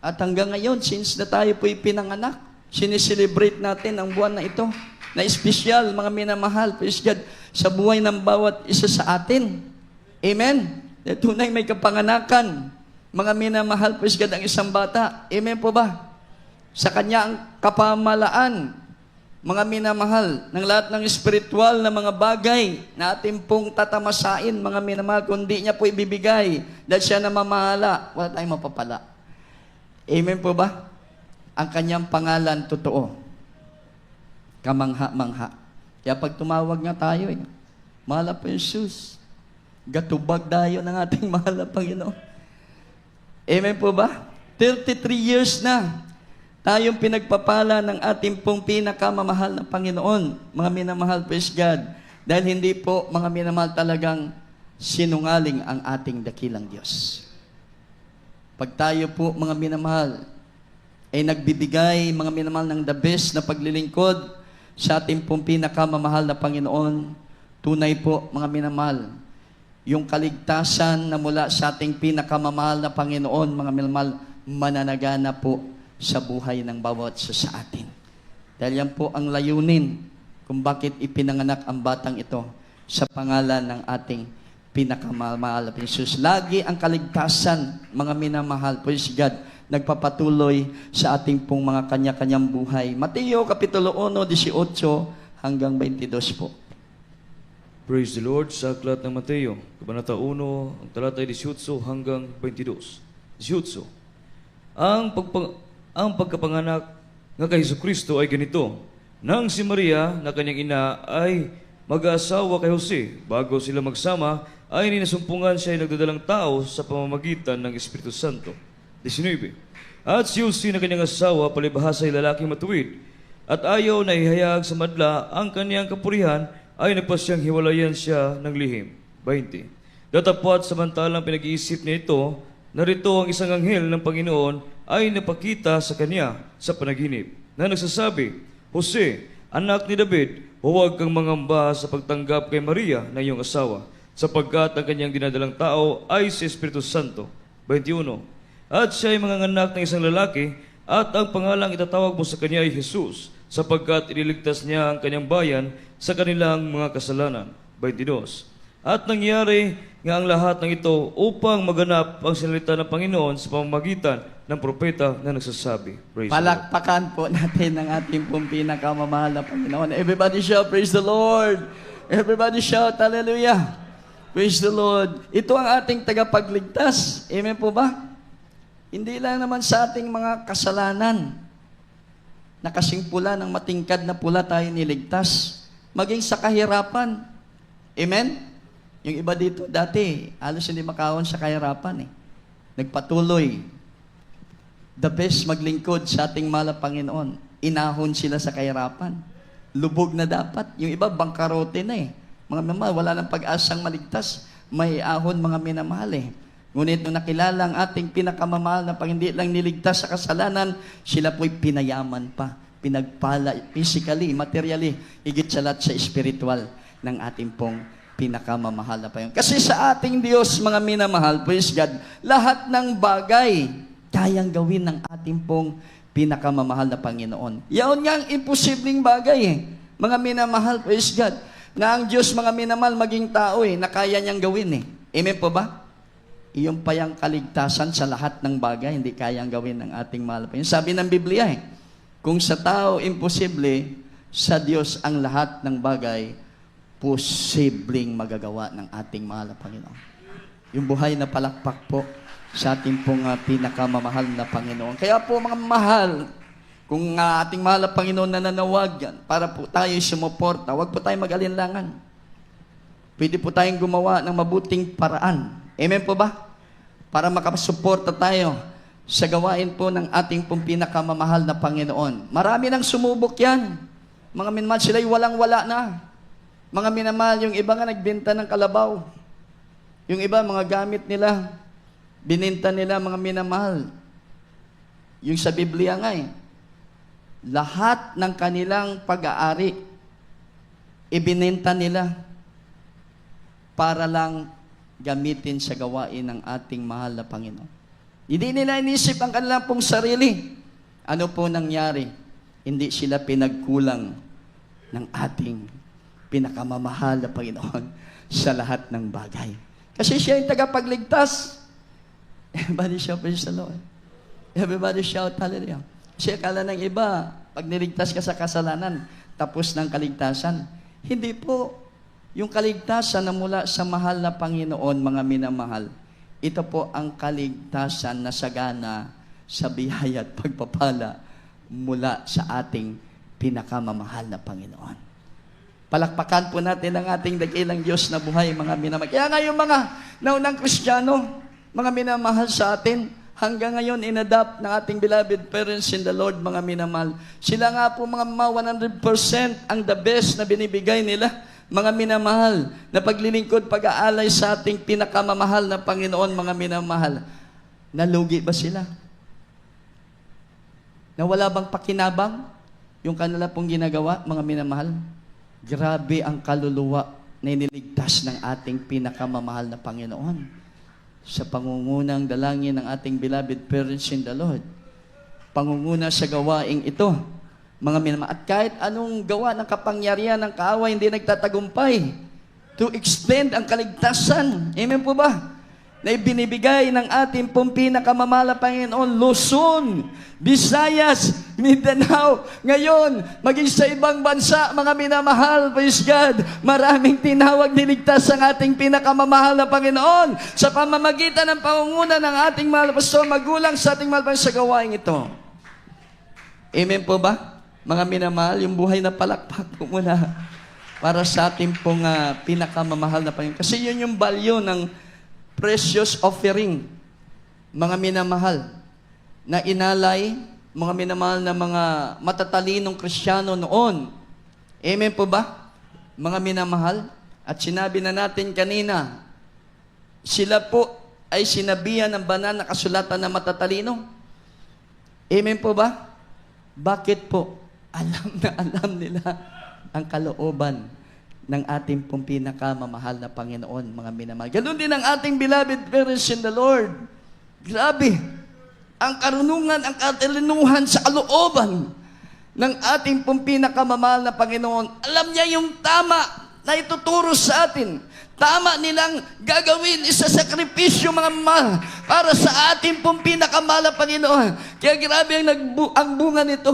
At hanggang ngayon, since na tayo po'y pinanganak, sineselebrate natin ang buwan na ito na espesyal, mga minamahal, praise God, sa buhay ng bawat isa sa atin. Amen? Na tunay may kapanganakan, mga minamahal, praise God, ang isang bata. Amen po ba? Sa kanya ang kapamalaan, mga minamahal, ng lahat ng spiritual na mga bagay na ating pong tatamasain, mga minamahal, kundi niya po ibibigay dahil siya na mamahala, wala tayong mapapala. Amen po ba? Ang kanyang pangalan, totoo. Kamangha-mangha. Kaya pag tumawag nga tayo, mahal na po Jesus. Gatubag tayo ng ating mahal na Panginoon. Amen po ba? 33 years na tayong pinagpapala ng ating pong pinakamamahal na Panginoon. Mga minamahal, praise God. Dahil hindi po, mga minamahal, talagang sinungaling ang ating dakilang Diyos. Pag tayo po, mga minamahal, ay nagbibigay, mga minamahal, ng the best na paglilingkod sa ating pong pinakamamahal na Panginoon, tunay po, mga minamahal, yung kaligtasan na mula sa ating pinakamamahal na Panginoon, mga minamahal, mananagana po sa buhay ng bawat isa sa atin. Dahil yan po ang layunin kung bakit ipinanganak ang batang ito sa pangalan ng ating pinakamamahal na Jesus. Lagi ang kaligtasan, mga minamahal, praise God, nagpapatuloy sa ating pong mga kanya-kanyang buhay. Mateo, Kapitulo 1, 18 hanggang 22 po. Praise the Lord. Sa aklat ng Mateo, Kabanata 1, ang talata ay 18 hanggang 22. 18. Ang pagkapanganak ng kay Jesucristo ay ganito. Nang si Maria na kanyang ina ay mag-aasawa kay Jose, bago sila magsama, ay ninasumpungan siya ay nagdadalang tao sa pamamagitan ng Espiritu Santo. 19. At si Jose na kanyang asawa, palibhasa ay lalaking matuwid, at ayaw na ihayag sa madla ang kanyang kapurihan, ay nagpasyang hiwalayan siya ng lihim. 20. Datapwat samantalang pinag-iisip niya ito, narito ang isang anghel ng Panginoon ay napakita sa kanya sa panaginip, na nagsasabi, Jose, anak ni David, huwag kang mangamba sa pagtanggap kay Maria na iyong asawa, sapagkat ang kanyang dinadalang tao ay si Espiritu Santo. 21. At siya ay manganganak ng isang lalaki, at ang pangalang itatawag mo sa kanya ay Jesus, sapagkat iniligtas niya ang kanyang bayan sa kanilang mga kasalanan. 22. At nangyari nga ang lahat ng ito upang maganap ang salita ng Panginoon sa pamamagitan ng propeta na nagsasabi. Praise the Lord. Palakpakan po natin ang ating pong pinakamamahal na Panginoon. Everybody shout, praise the Lord. Everybody shout, hallelujah. Praise the Lord. Ito ang ating tagapagligtas. Amen po ba? Hindi lang naman sa ating mga kasalanan na kasing pula ng matingkad na pula tayo niligtas, maging sa kahirapan. Amen? Yung iba dito, dati, halos hindi makahon sa kahirapan eh. Nagpatuloy. The best maglingkod sa ating mahal na Panginoon. Inahon sila sa kahirapan. Lubog na dapat. Yung iba, bangkarote na eh. Mga minamahal, wala nang pag-asang maligtas. May ahon mga minamahal eh. Ngunit nung nakilala ang ating pinakamamahal na pag hindi lang niligtas sa kasalanan, sila po'y pinayaman pa, pinagpala, physically, materially, higit sa lahat sa spiritual ng ating pong pinakamamahal na Panginoon. Kasi sa ating Diyos, mga minamahal, praise God, lahat ng bagay kayang gawin ng ating pong pinakamamahal na Panginoon. Yaon nga ang imposibleng bagay eh. Mga minamahal, praise God, na ang Diyos, mga minamahal, maging tao eh, na kaya niyang gawin eh. Amen po ba? Iyong payang kaligtasan sa lahat ng bagay, hindi kayang gawin ng ating mahal na Panginoon. Sabi ng Biblia eh, kung sa tao imposible, sa Diyos ang lahat ng bagay, posibleng magagawa ng ating mahal na Panginoon. Yung buhay na palakpak po sa ating pong pinakamamahal na Panginoon. Kaya po mga mahal, kung ating mahal na Panginoon nananawagan para po tayo sumuporta, huwag po tayong mag-alinlangan. Pwede po tayong gumawa ng mabuting paraan. Amen po ba? Para makasuporta tayo sa gawain po ng ating pong pinakamamahal na Panginoon. Marami nang sumubok yan. Mga minamahal, sila'y walang-wala na. Mga minamahal, yung iba nga nagbenta ng kalabaw. Yung iba, mga gamit nila, bininta nila, mga minamahal. Yung sa Biblia nga lahat ng kanilang pag-aari, ibininta nila para lang gamitin sa gawain ng ating mahal na Panginoon. Hindi nila inisip ang kanilang pong sarili. Ano po nangyari? Hindi sila pinagkulang ng ating pinakamamahal na Panginoon sa lahat ng bagay. Kasi siya yung tagapagligtas. Everybody shout, praise the Lord. Everybody shout, hallelujah. Kasi akala ng iba, pag niligtas ka sa kasalanan, tapos ng kaligtasan. Hindi po. Yung kaligtasan na mula sa mahal na Panginoon, mga minamahal, ito po ang kaligtasan na sagana sa biyaya at pagpapala mula sa ating pinakamamahal na Panginoon. Palakpakan po natin ang ating dakilang Diyos na buhay, mga minamahal. Kaya nga yung mga naunang Kristiyano, mga minamahal sa atin, hanggang ngayon inadapt ng ating beloved parents in the Lord, mga minamahal. Sila nga po mga 100% ang the best na binibigay nila, mga minamahal, na paglilingkod, pag-aalay sa ating pinakamamahal na Panginoon, mga minamahal. Nalugi ba sila? Na wala bang pakinabang yung kanila pong ginagawa, mga minamahal? Grabe ang kaluluwa na iniligtas ng ating pinakamamahal na Panginoon sa pangungunang dalangin ng ating beloved parents in the Lord. Pangunguna sa gawaing ito, mga minamahal. At kahit anong gawa ng kapangyarihan ng kaaway, hindi nagtatagumpay to extend ang kaligtasan. Amen po ba? Na ibinibigay ng ating pong pinakamamahal na Panginoon, Luzon, Visayas, Mindanao, ngayon, maging sa ibang bansa, mga minamahal, praise God, maraming tinawag niligtas ang ating pinakamamahal na Panginoon sa pamamagitan ng pangunguna ng ating mahal na pastor, magulang sa ating mahal sa gawain ito. Amen po ba? Mga minamahal, yung buhay na palakpak po muna para sa ating pong pinakamamahal na Panginoon. Kasi yun yung value ng precious offering, mga minamahal, na inalay, mga minamahal na mga matatalinong Kristiyano noon. Amen po ba? Mga minamahal, at sinabi na natin kanina, sila po ay sinabihan ng banal na kasulatan na matatalino. Amen po ba? Bakit po? Alam nila ang kalooban ng ating pong pinakamamahal na Panginoon, mga minamahal. Ganun din ang ating beloved parents in the Lord. Grabe. Ang karunungan, ang katalinuhan sa kalooban ng ating pong pinakamamahal na Panginoon. Alam niya yung tama na ituturo sa atin. Tama nilang gagawin, isasakripisyo, mga mahal, para sa ating pong pinakamamahal na Panginoon. Kaya grabe ang bunga nito.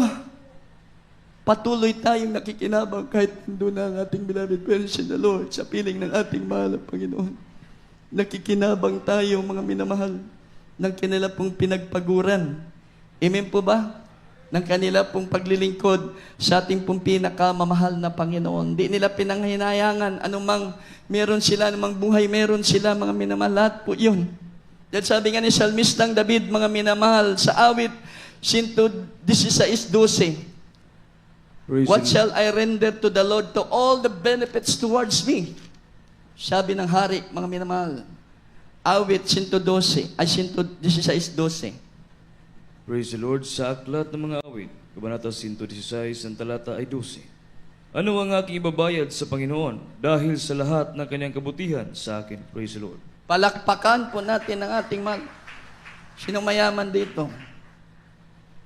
Patuloy tayong nakikinabang kahit doon na ang ating beloved parents in the Lord sa piling ng ating mahal na Panginoon. Nakikinabang tayo, mga minamahal, ng kanila pong pinagpaguran. Amen po ba? Ng kanila pong paglilingkod sa ating pong pinakamamahal na Panginoon. Di nila pinanghinayangan anumang meron sila, anumang buhay meron sila, mga minamahal. Lahat po yun. Dahil sabi nga ni Salmistang David, mga minamahal, sa awit 116:12, what shall I render to the Lord to all the benefits towards me? Sabi ng hari, mga minamahal, awit 116:12. Praise the Lord. Sa aklat ng mga awit, Kabanata 116, ang talata ay 12. Ano ang aking ibabayad sa Panginoon dahil sa lahat ng kanyang kabutihan sa akin? Praise the Lord. Palakpakan po natin ang ating mahal. Sinong mayaman dito?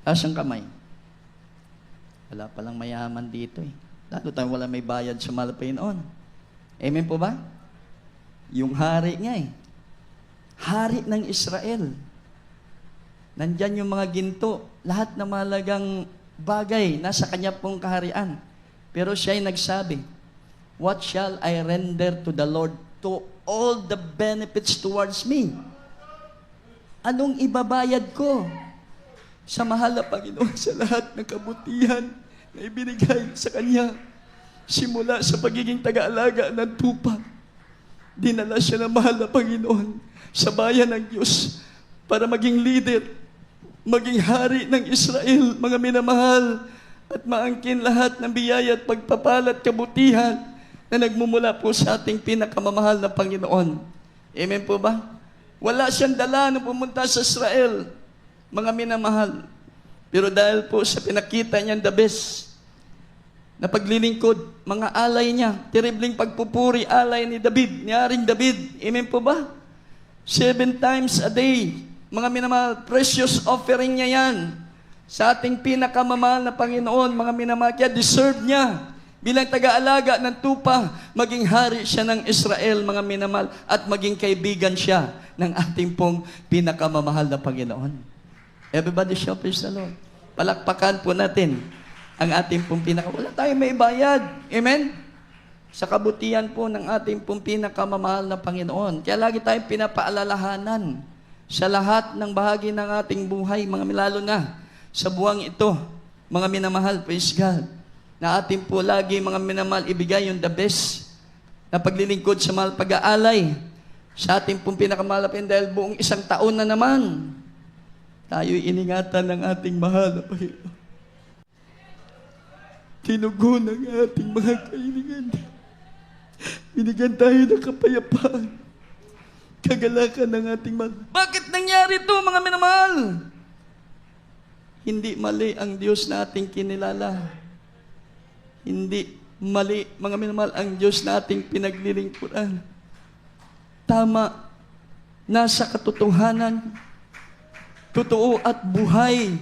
Taas ang kamay. Wala palang mayaman dito eh. Lalo tayong wala may bayad sa mahal na Panginoon. Amen po ba? Yung hari nga eh. Hari ng Israel. Nandyan yung mga ginto. Lahat na mahalagang bagay nasa kanya pong kaharian. Pero siya ay nagsabi, what shall I render to the Lord to all the benefits towards me? Anong ibabayad ko sa mahal na Panginoon sa lahat ng kabutihan na ibinigay sa Kanya? Simula sa pagiging taga-alaga ng tupa, dinala siya ng mahal na Panginoon sa bayan ng Diyos para maging leader, maging hari ng Israel, mga minamahal. at maangkin lahat ng biyaya at pagpapala at kabutihan na nagmumula po sa ating pinakamamahal na Panginoon. Amen po ba? Wala siyang dala nung pumunta sa Israel, mga minamahal. Pero dahil po sa pinakita niyang the best na paglilingkod, mga alay niya, terribling pagpupuri, alay ni David, ni Haring David. Amen po ba? 7 times a day, mga minamahal, precious offering niya yan sa ating pinakamamahal na Panginoon, mga minamahal. Kaya deserve niya bilang taga-alaga ng tupa, maging hari siya ng Israel, mga minamahal, at maging kaibigan siya ng ating pong pinakamamahal na Panginoon. Everybody shout, praise the Lord. Palakpakan po natin ang ating pong wala tayong may bayad. Amen? Sa kabutihan po ng ating pong pinakamamahal na Panginoon. Kaya lagi tayong pinapaalalahanan sa lahat ng bahagi ng ating buhay, mga lalo na sa buwang ito, mga minamahal, praise God, na ating po lagi, mga minamahal, ibigay yung the best na paglilingkod sa mahal pag-aalay sa ating pong pinakamalapin dahil buong isang taon na naman tayo'y iningatan ng ating mahal na Panginoon. Tinugon ang ating mga kailangan. Binigyan tayo ng kapayapaan, kagalakan ng ating mahal. Bakit nangyari ito, mga minamahal? Hindi mali ang Diyos na ating kinilala. Hindi mali, mga minamahal, ang Diyos na ating pinaglilingkuran. Tama, nasa katotohanan, totoo at buhay,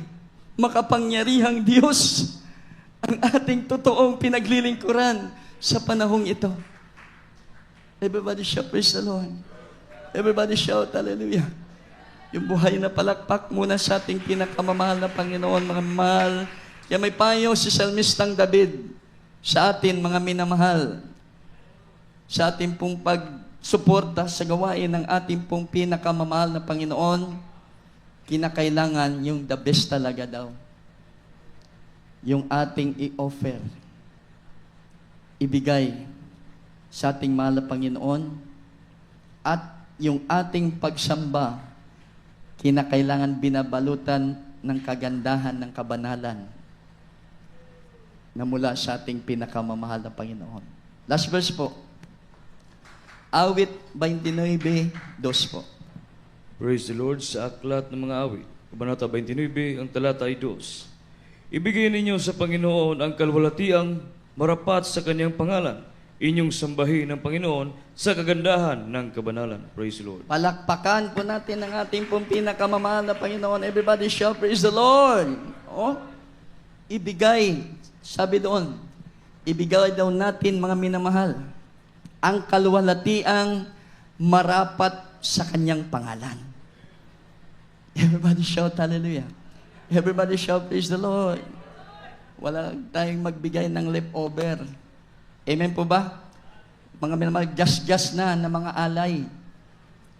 makapangyarihang Diyos ang ating totoong pinaglilingkuran sa panahong ito. Everybody shout, praise the Lord. Everybody shout, hallelujah. Yung buhay na palakpak muna sa ating pinakamamahal na Panginoon, mga mahal. Kaya may payo si Salmistang David sa atin, mga minamahal, sa ating pong pagsuporta sa gawain ng ating pong pinakamamahal na Panginoon, kinakailangan yung the best talaga daw. Yung ating i-offer, ibigay sa ating mahal na Panginoon, at yung ating pagsamba, kinakailangan binabalutan ng kagandahan ng kabanalan na mula sa ating pinakamamahal na Panginoon. Last verse po. Awit 29:2 po. Praise the Lord. Sa aklat ng mga awit, Kabanata 29, ang talata ay 2. Ibigay ninyo sa Panginoon ang kalwalatiang marapat sa kanyang pangalan. Inyong sambahin ng Panginoon sa kagandahan ng kabanalan. Praise the Lord. Palakpakan po natin ang ating pong pinakamamahal na Panginoon. Everybody shout, praise the Lord. Oh, ibigay, sabi doon, ibigay daw natin, mga minamahal, ang kalwalatiang marapat sa kanyang pangalan. Everybody shout, hallelujah. Everybody shout, praise the Lord. Wala tayong magbigay ng leftover. Amen po ba? Mga minamahal, just na mga alay.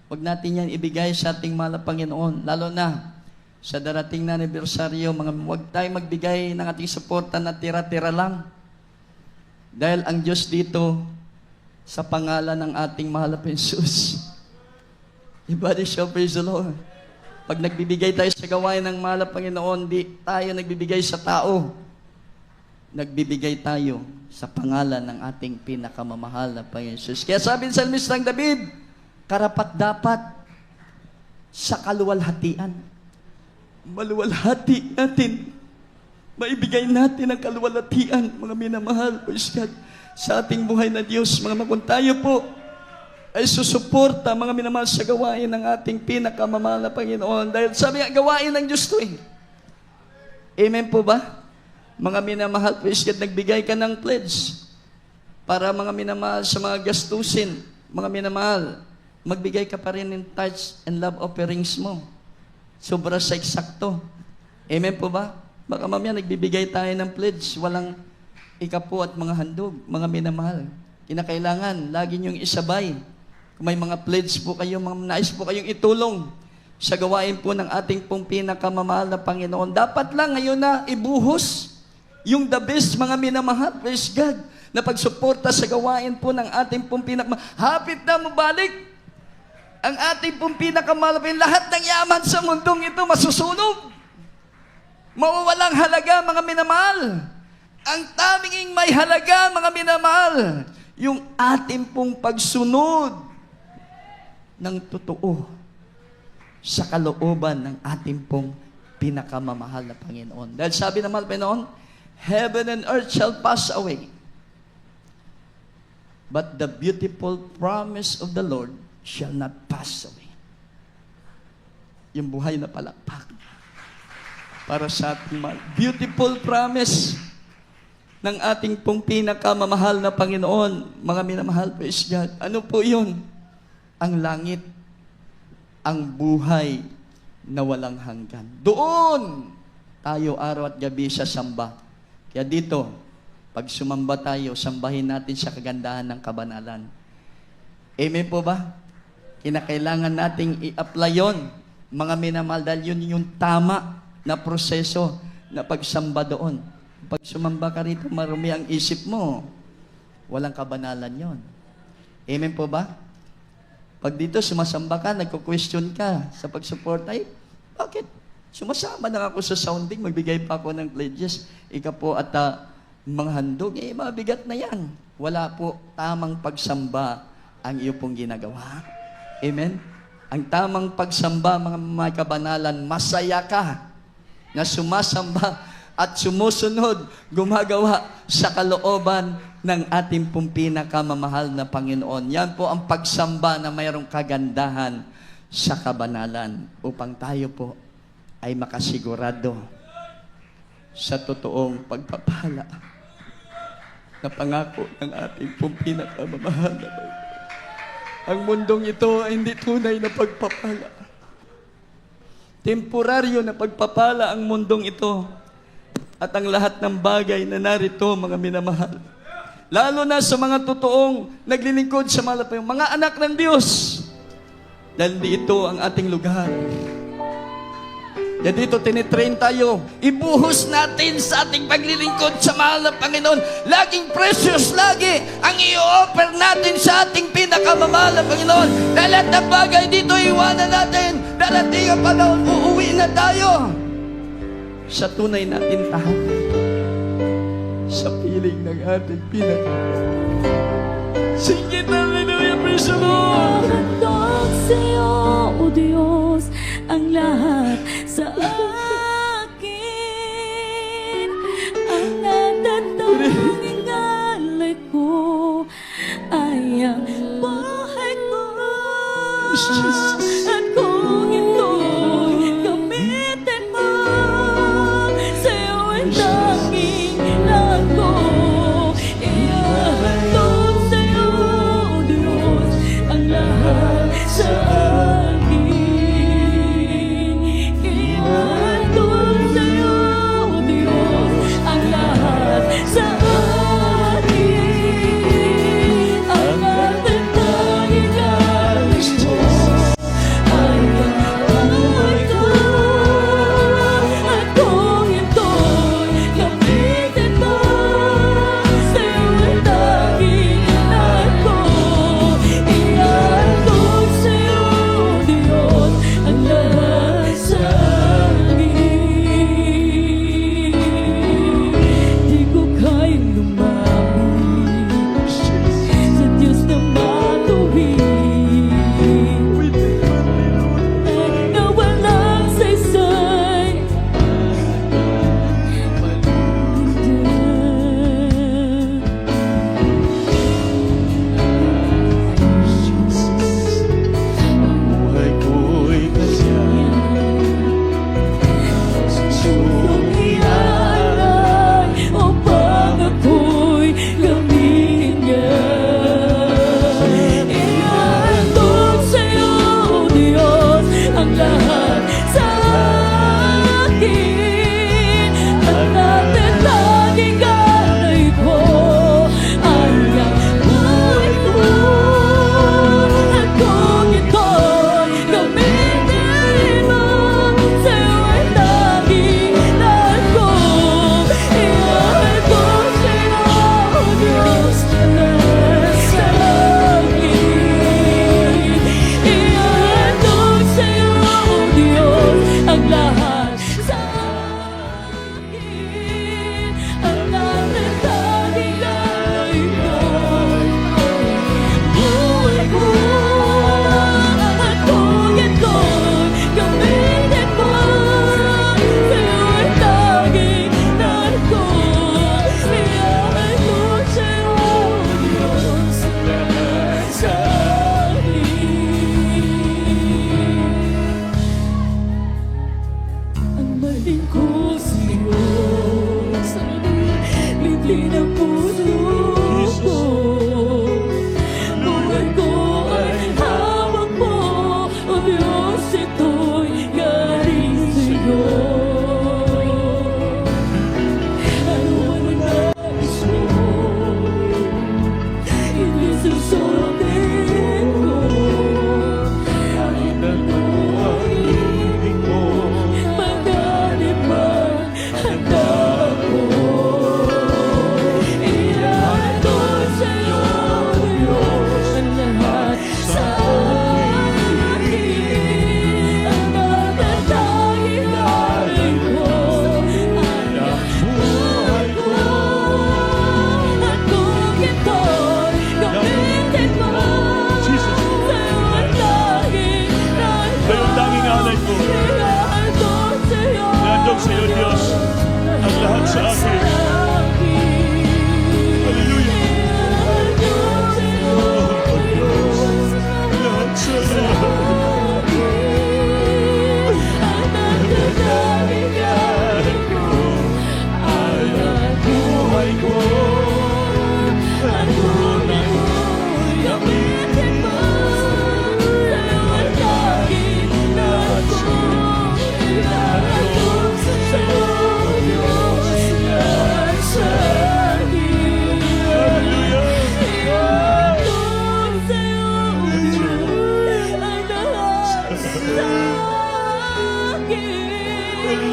Huwag natin yan ibigay sa ating mahal na Panginoon. Lalo na sa darating na anibersaryo, huwag tayong magbigay ng ating suporta na tira-tira lang. Dahil ang Diyos dito, sa pangalan ng ating mahal na Jesus. Everybody shout, praise the Lord. Pag nagbibigay tayo sa gawain ng mahal na Panginoon, di tayo nagbibigay sa tao. Nagbibigay tayo sa pangalan ng ating pinakamamahal na Panginoon Jesus. Kaya sabi sa Salmistang David, karapat-dapat sa kaluwalhatian. Maluwalhati natin. Maibigay natin ang kaluwalhatian, mga minamahal, praise God, sa ating buhay na Diyos. Mga kung tayo po ay susuporta, mga minamahal, sa gawain ng ating pinakamamahal na Panginoon. Dahil sabi nga, gawain ng Diyos to eh. Amen po ba? Mga minamahal, praise God, nagbigay ka ng pledge para, mga minamahal, sa mga gastusin. Mga minamahal, magbigay ka pa rin ng tithes and love offerings mo. Sobra sa eksakto. Amen po ba? Baka mamaya nagbibigay tayo ng pledge, walang ikapo at mga handog, mga minamahal. Kinakailangan, lagi niyong isabay. Kung may mga pledge po kayo, mga nais po kayong itulong sa gawain po ng ating pong pinakamamahal na Panginoon, dapat lang ngayon na ibuhos yung the best, mga minamahal, praise God, na pagsuporta sa gawain po ng ating pong pinakamahal. Hapit na mabalik ang ating pong pinakamahal. Lahat ng yaman sa mundong ito masusunog. Mawawalang halaga, mga minamahal. Ang taming may halaga, mga minamahal, yung ating pong pagsunod ng totoo sa kalooban ng ating pong pinakamamahal na Panginoon. Dahil sabi ng mahal na Panginoon, heaven and earth shall pass away, but the beautiful promise of the Lord shall not pass away. Yung buhay na palakpak para sa ating mahal. Beautiful promise ng ating pong pinakamamahal na Panginoon. Mga minamahal, praise God. Ano po yun? Ang langit, ang buhay na walang hanggan. Doon tayo araw at gabi sa samba. Kaya dito, pag sumamba tayo, sambahin natin sa kagandahan ng kabanalan. Amen po ba? Kinakailangan nating i-apply yun, mga minamahal, dahil yun yung tama na proseso na pagsamba doon. Pag sumamba ka rito, marumi ang isip mo. Walang kabanalan yon. Amen po ba? Pag dito sumasamba ka, nagko-question ka sa pag-support, ay, bakit? Sumasama na ako sa sounding, magbigay pa ako ng pledges. Ika po at mga handog, mabigat na yan. Wala po tamang pagsamba ang iyo pong ginagawa. Amen? Ang tamang pagsamba, mga may kabanalan, masaya ka na sumasamba at sumusunod, gumagawa sa kalooban ng ating pong pinakamamahal na Panginoon. Yan po ang pagsamba na mayroong kagandahan sa kabanalan upang tayo po ay makasigurado sa totoong pagpapala na pangako ng ating pong pinakamamahal na Panginoon. Ang mundong ito ay hindi tunay na pagpapala. Temporaryo na pagpapala ang mundong ito at ang lahat ng bagay na narito, mga minamahal. Lalo na sa mga totoong naglilingkod sa mga anak ng Diyos. Dahil dito ang ating lugar. Kaya dito tinitrain tayo. Ibuhos natin sa ating paglilingkod sa mahal na Panginoon. Laging precious lagi ang i-offer natin sa ating pinakamamahal na Panginoon. Dahil lahat ng bagay dito iwanan natin. Darating ang panahon, uuwi na tayo sa tunay natin tahanan, sa piling ng ating Singit, hallelujah, praise the Lord. Handog sa'yo, O Diyos, ang lahat sa akin. Ang natatanging alay ko ay ang buhay ko. At kung ito'y gamitin mo, sa'yo ay tanging lahat ko. Ihahandog sa'yo, O Diyos, ang lahat sa akin. Ihahandog sa'yo, O Diyos, ang lahat sa akin. Ang natatanging alay ko ay ang buhay ko. At kung ito'y gamitin mo, sa'yo ay tanging lahat ko. Ihahandog sa'yo, O Diyos, ang lahat sa akin. Di ko kayang lumapit sa Diyos na matuwid, na walang saysay. Buhay ko'y kasya. Ialay upang ako'y gamitin niya. Ihahandog sa'yo, O Diyos, ang lahat sa akin. Ang natatanging alay ko ay ang buhay ko. At kung ito'y gamitin mo, sa'yo ay tanging lahat ko. Ihahandog sa'yo, O Diyos, ang lahat sa akin. Ihahandog sa'yo, O Diyos, ang lahat sa akin. Ang Dating ko sa'yo, litin ang puso ko. Buhay ko ay hawak mo, O Diyos, ito'y galing sa'yo. Ano ang nais mo, hindi susutin ko. Kahit ano ang ibig mo, magalit man handa ako. Ihatid sa'yo, Diyos, ang lahat sa akin. Ang natatanging galing ko ay ang buhay ko. At kung ito'y gamitin mo, sa'yo ang tanging nais ko. Sa'yo ang tanging alay ko. Ihatid sa'yo, Ihandog sa'yo, Diyos, ang lahat sa akin. Hallelujah. Lahat sa buhay ko. At tunay mo, gamitin mo. Sa'yo ang tanging nais ko. Ihandog sa'yo, Diyos, lahat sa akin. Hallelujah. Ihatid sa'yo, Diyos, ang lahat sa akin. Ang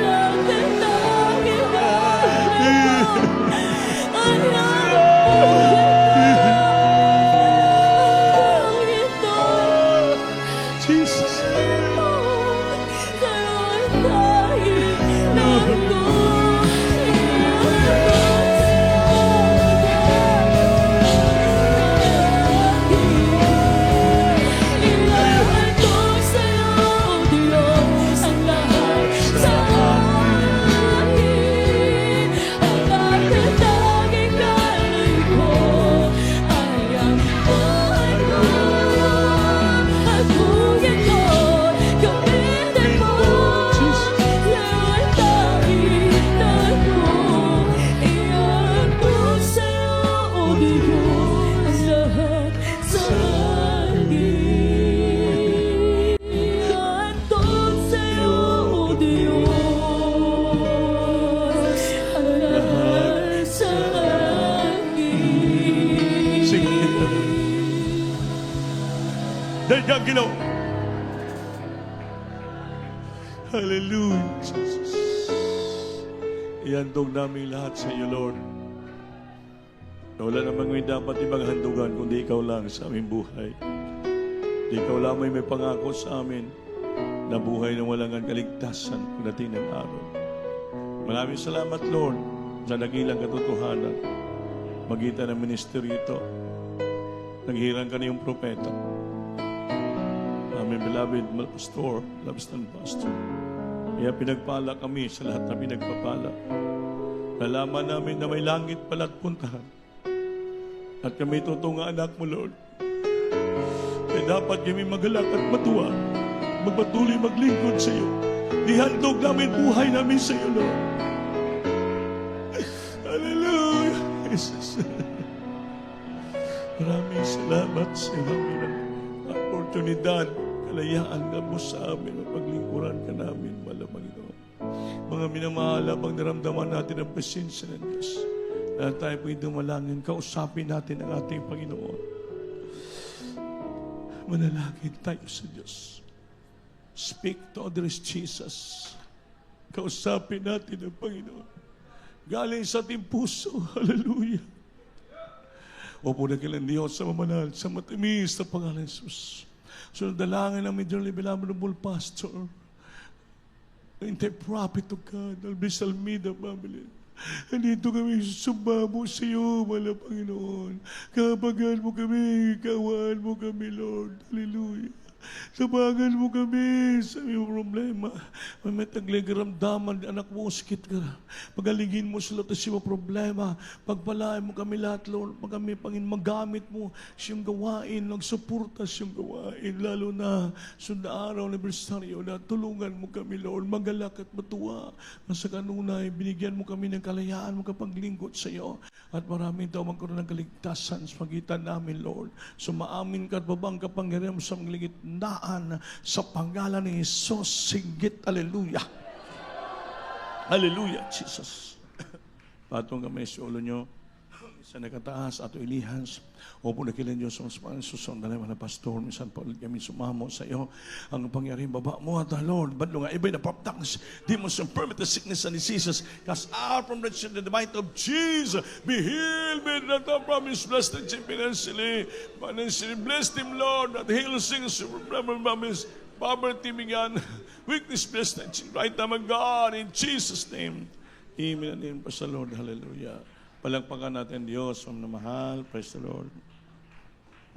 natatanging galing ko ay ang ito. Jesus. Sa'yo ang tanging nais ko. Ihatid sa'yo, Diyos, ang lahat sa akin. Ang natatanging galing ko ay ang buhay ko. At kung ito'y gamitin mo, sa'yo ang tanging nais ko. Ihatid sa'yo, Diyos, ang lahat sa akin. Ihatid sa'yo, Diyos, ang lahat sa akin. Sing it. Dahil kang Ginoo. Hallelujah, Jesus. Ihandog namin lahat sa iyo, Lord. Na wala namang may dapat ibang handugan kundi ikaw lang sa aming buhay. Ikaw lamang may pangako sa amin na buhay na walang kaligtasan pagdating ng araw. Maraming salamat, Lord, sa nagilang katotohanan. Magitan ng ministeryo ito. Naghirang ka na yung propeta. Aming beloved pastor, labstan pastor. Kaya pinagpala kami sa lahat na pinagpapala. Nalaman namin na may langit pala't puntahan. At kami tutunga anak mo, Lord. Kaya dapat kami magalak at matuwa. Magpatuloy maglingkod sa iyo. Ihandog namin buhay namin sa iyo, Lord. Hallelujah, Jesus. Maraming salamat sa amin ang oportunidad, kalayaan na mo sa amin at paglingkuran ka namin, malamang ito. Mga minamahal, pag naramdaman natin ang presensya ng Diyos, na tayo po'y dumalangin, kausapin natin ang ating Panginoon. Manalangin tayo sa Diyos. Speak to others, Jesus. Kausapin natin ang Panginoon. Galing sa ating puso. Hallelujah. Opo na kailan Diyos sa mamanal, sa matamis na pangalan ng Jesus. So, dalangin ng Majorly Beloved Pastor, the prophet of God, Alvis Almeida, family. Andito kami susumba mo sa iyo, mahal na Panginoon. Kapagan mo kami, kawan mo kami, Lord. Hallelujah. Tabagan mo kami sa iyong problema. May tagligaramdaman, anak mo, sakit ka. Pagaligin mo sila sa iyong problema. Pagpalain mo kami lahat, Lord. Pag kami, Panginoon, magamit mo siyang gawain, nagsuporta siyang gawain, lalo na sa araw, anibersaryo, na tulungan mo kami, Lord, magalak at matuwa. Sa kanunay, binigyan mo kami ng kalayaan, makapaglingkod sa iyo. At maraming daw magkaroon ng kaligtasan sa pagitan namin, Lord. Sumaamin ka at babang kapangyarihan sa mga ligitnaan sa pangalan ni Jesus. Singgit, hallelujah. Hallelujah, Jesus. Patong kami sa ulo nyo. Sa nakataas ato ilihans. Opo na kilan Diyos ang susang dalay na pastor. Minsan pa ulit kami sumamo sa iyo. Ang pangyarihan baba mo at Lord. Badlo nga iba'y napaptaknas. Demons and permit the sickness and diseases. Cast out from the might of Jesus. Be healed. Be not the promise. Blessed and financially. Financially bless him, Lord. That heal sings. Promise. Poverty bigyan. Weakness blessed and right time of God. In Jesus' name. Amen and amen. Pastor Lord. Hallelujah. Palagpakan natin Diyos, ang namahal. Praise the Lord.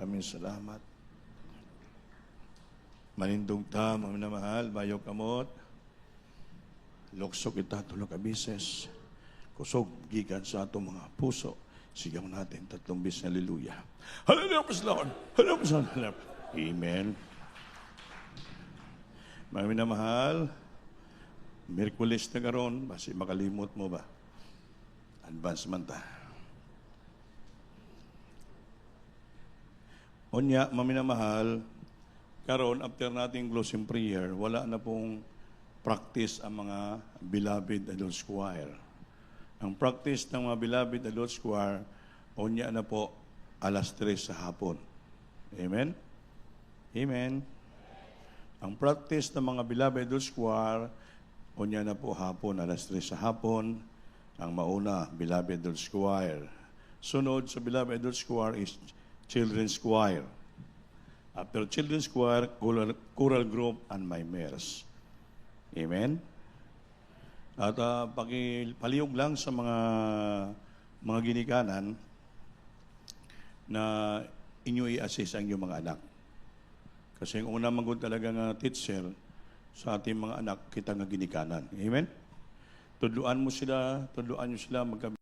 Aming salamat. Manindong ta, mga namahal, bayo kamot. Luksok ita, tulog abises. Kusog, gikan sa atong mga puso. Sigaw natin, 3 bis, hallelujah. Hallelujah, praise the Lord. Hallelujah, praise the Lord. Amen. Mga minamahal, Miyerkules na karon, basi makalimot mo ba? Advance man ta. Unya, maminamahal, karon after nating closing prayer, wala na pong practice ang mga beloved adult choir. Ang practice ng mga beloved adult choir, unya na po, 3:00 sa hapon. Amen? Amen. Ang practice ng mga beloved adult choir, unya na po hapon, 3:00 sa hapon. Ang mauna, Beloved Adults Choir. Sunod sa Beloved Adults Choir is Children's Choir. After Children's Choir, Choral Group, and Mimeres. Amen? At pakipaliyog lang sa mga ginikanan na inyo i-assist ang inyong mga anak. Kasi ang una magod talaga nga teacher sa ating mga anak, kita nga ginikanan. Amen? Tudluan nyo sila magkabit.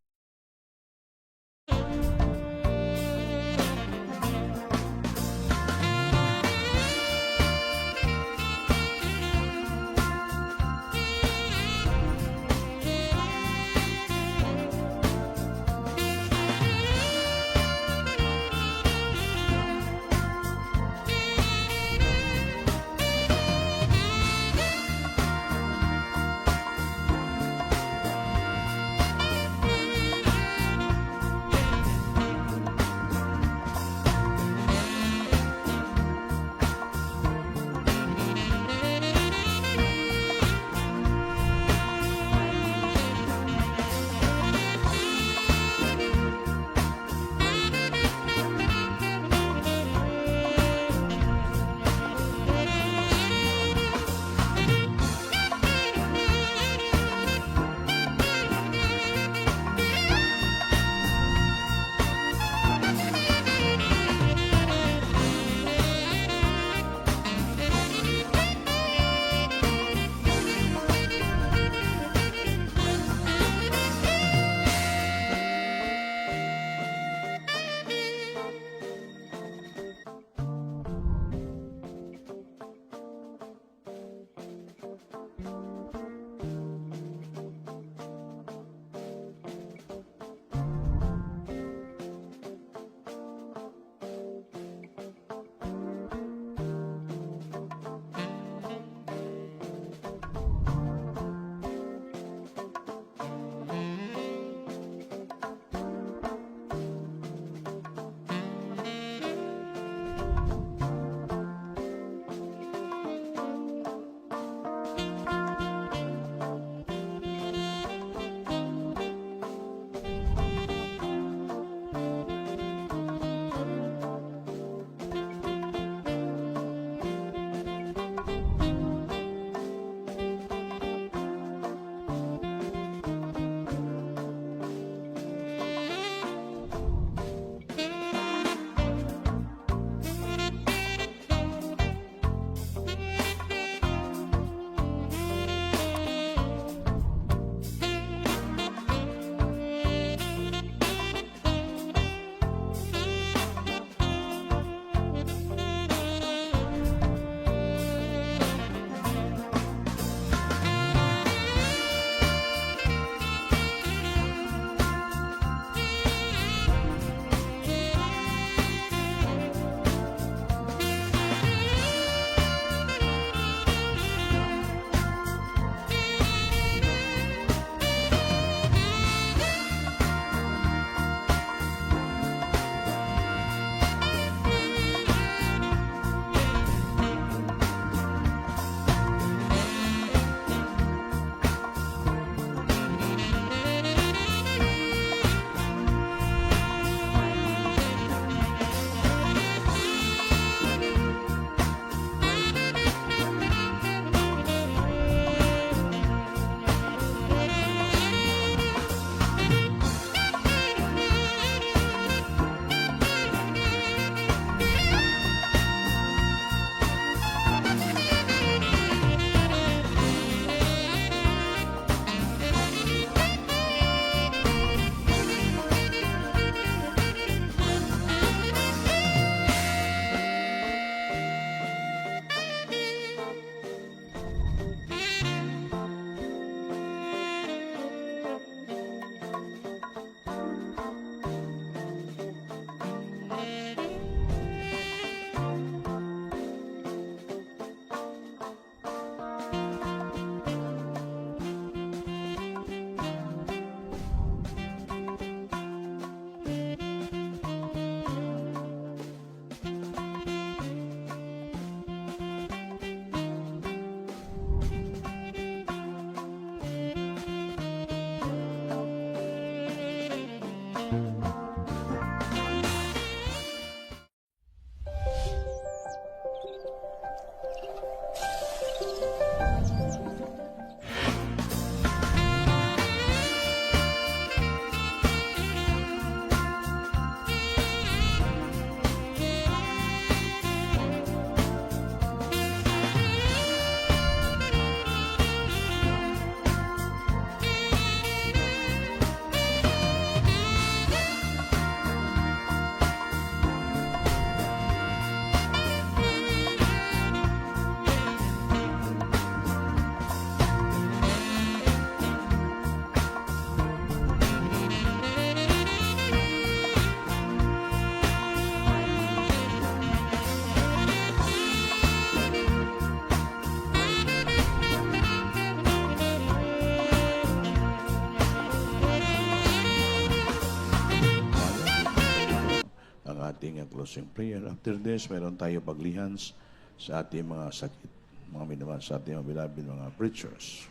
ating closing prayer. After this, meron tayo paglihans sa ating mga sakit, mga minamahal, sa ating mga beloved mga preachers.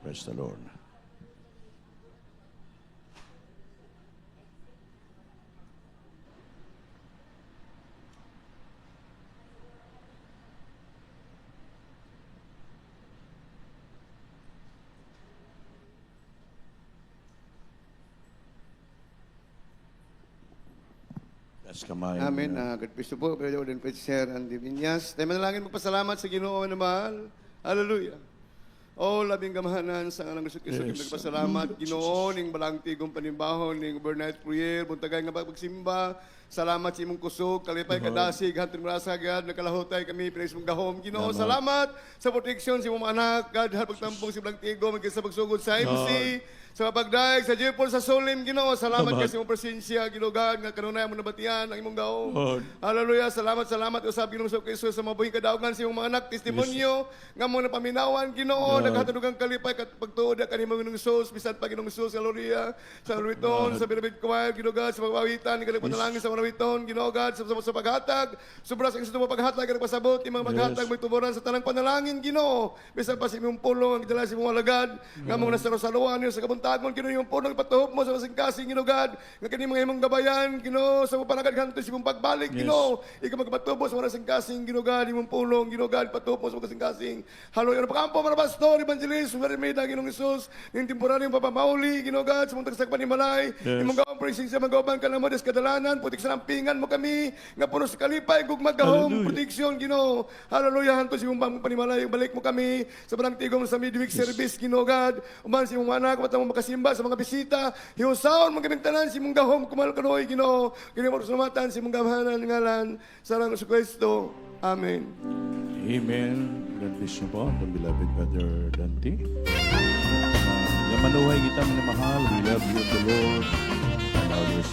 Praise the Lord. Yes, kamay. Amen. God bless you po, Brother Odin Preacher and Divinyas. Tayo manalangin magpasalamat sa Ginoo na mahal. Hallelujah. Oh, labing gamahanan sa ngalang Gusto Kristo, Yes. nagpasalamat, Ginoo, ning balang tigong panimbaho, ning overnight prayer, buntagay nga pagsimba, salamat sa imong kusog, kalipay kadasig, hantong rasagad, nakalahutay kami, pinis mong gahom, Ginoo, salamat sa protection sa imong mga anak, God, pagtampong si balang tigo, magkisa sa pagsugod sa MC, sa pagdaig, sa Jepol, sa Solim, Ginoo, salamat kasi imong presensya, Ginoo, God, nga kanunay mo nabatian ang imong gahom. Lord. Hallelujah, salamat, usab Ginoo sa Kristo sa mabuhing kadaugan sa imong mga anak, testimonyo, nga mo na paminawan, Ginoo, nagkatudugang kalipay, pagtuod ka ni mga Ginoo bisan pa Ginoo Sus, hallelujah, sa Luiton, sa Binabid Choir, Ginoo God, sa pagpawitan, ni kalipay panalangin sa mga Luiton, Ginoo God, sa paghatag, sobra sa Kristo mo paghatag, ang pasabot, imong maghatag, may tuburan sa tanang panalangin, Ginoo, bisan pa sa imong pulong, ang gidala sa imong alagad, nga mong nasarusaluan niyo sa kabuntagon, Ginoo, yung pulong ipatuhop mo sa kasing-kasing, Ginoo God, nga kini mga imong gabayan, Ginoo, sa panagad kanto sa imong pagbalik, Ginoo, ikaw magpatubo sa mga kasing-kasing, Ginoo God, imong pulong, Ginoo God, patuhop mo sa mga kasing-kasing, hallelujah, pagkampo, mga pastor, evangelist, Marimeda, Ginong Isus, yung temporaryong papamauli, Ginoo God, sa mga tagsakpan ni Malay, imong gawang praising sa mga gawang ka na mo, des kadalanan, putik sa lampingan mo kami, nga puno sa kalipay, gugmag gahom, protection, Ginoo, hallelujah, hanto sa imong panimalay, balik mo kami, sa barang tigong sa midweek service, Ginoo God, uman sa imong anak, matang makasimba sa mga bisita, hiusaon, magamintanan sa imong gahom, kumal kanoy, Ginoo, Ginoo, salamatan sa imong gamahanan, ngalan, sa lang sa Kristo, Amen. Amen. God bless you po, the beloved Brother Dante. Yamanuhay kita minamahal. We love you, the Lord, and others.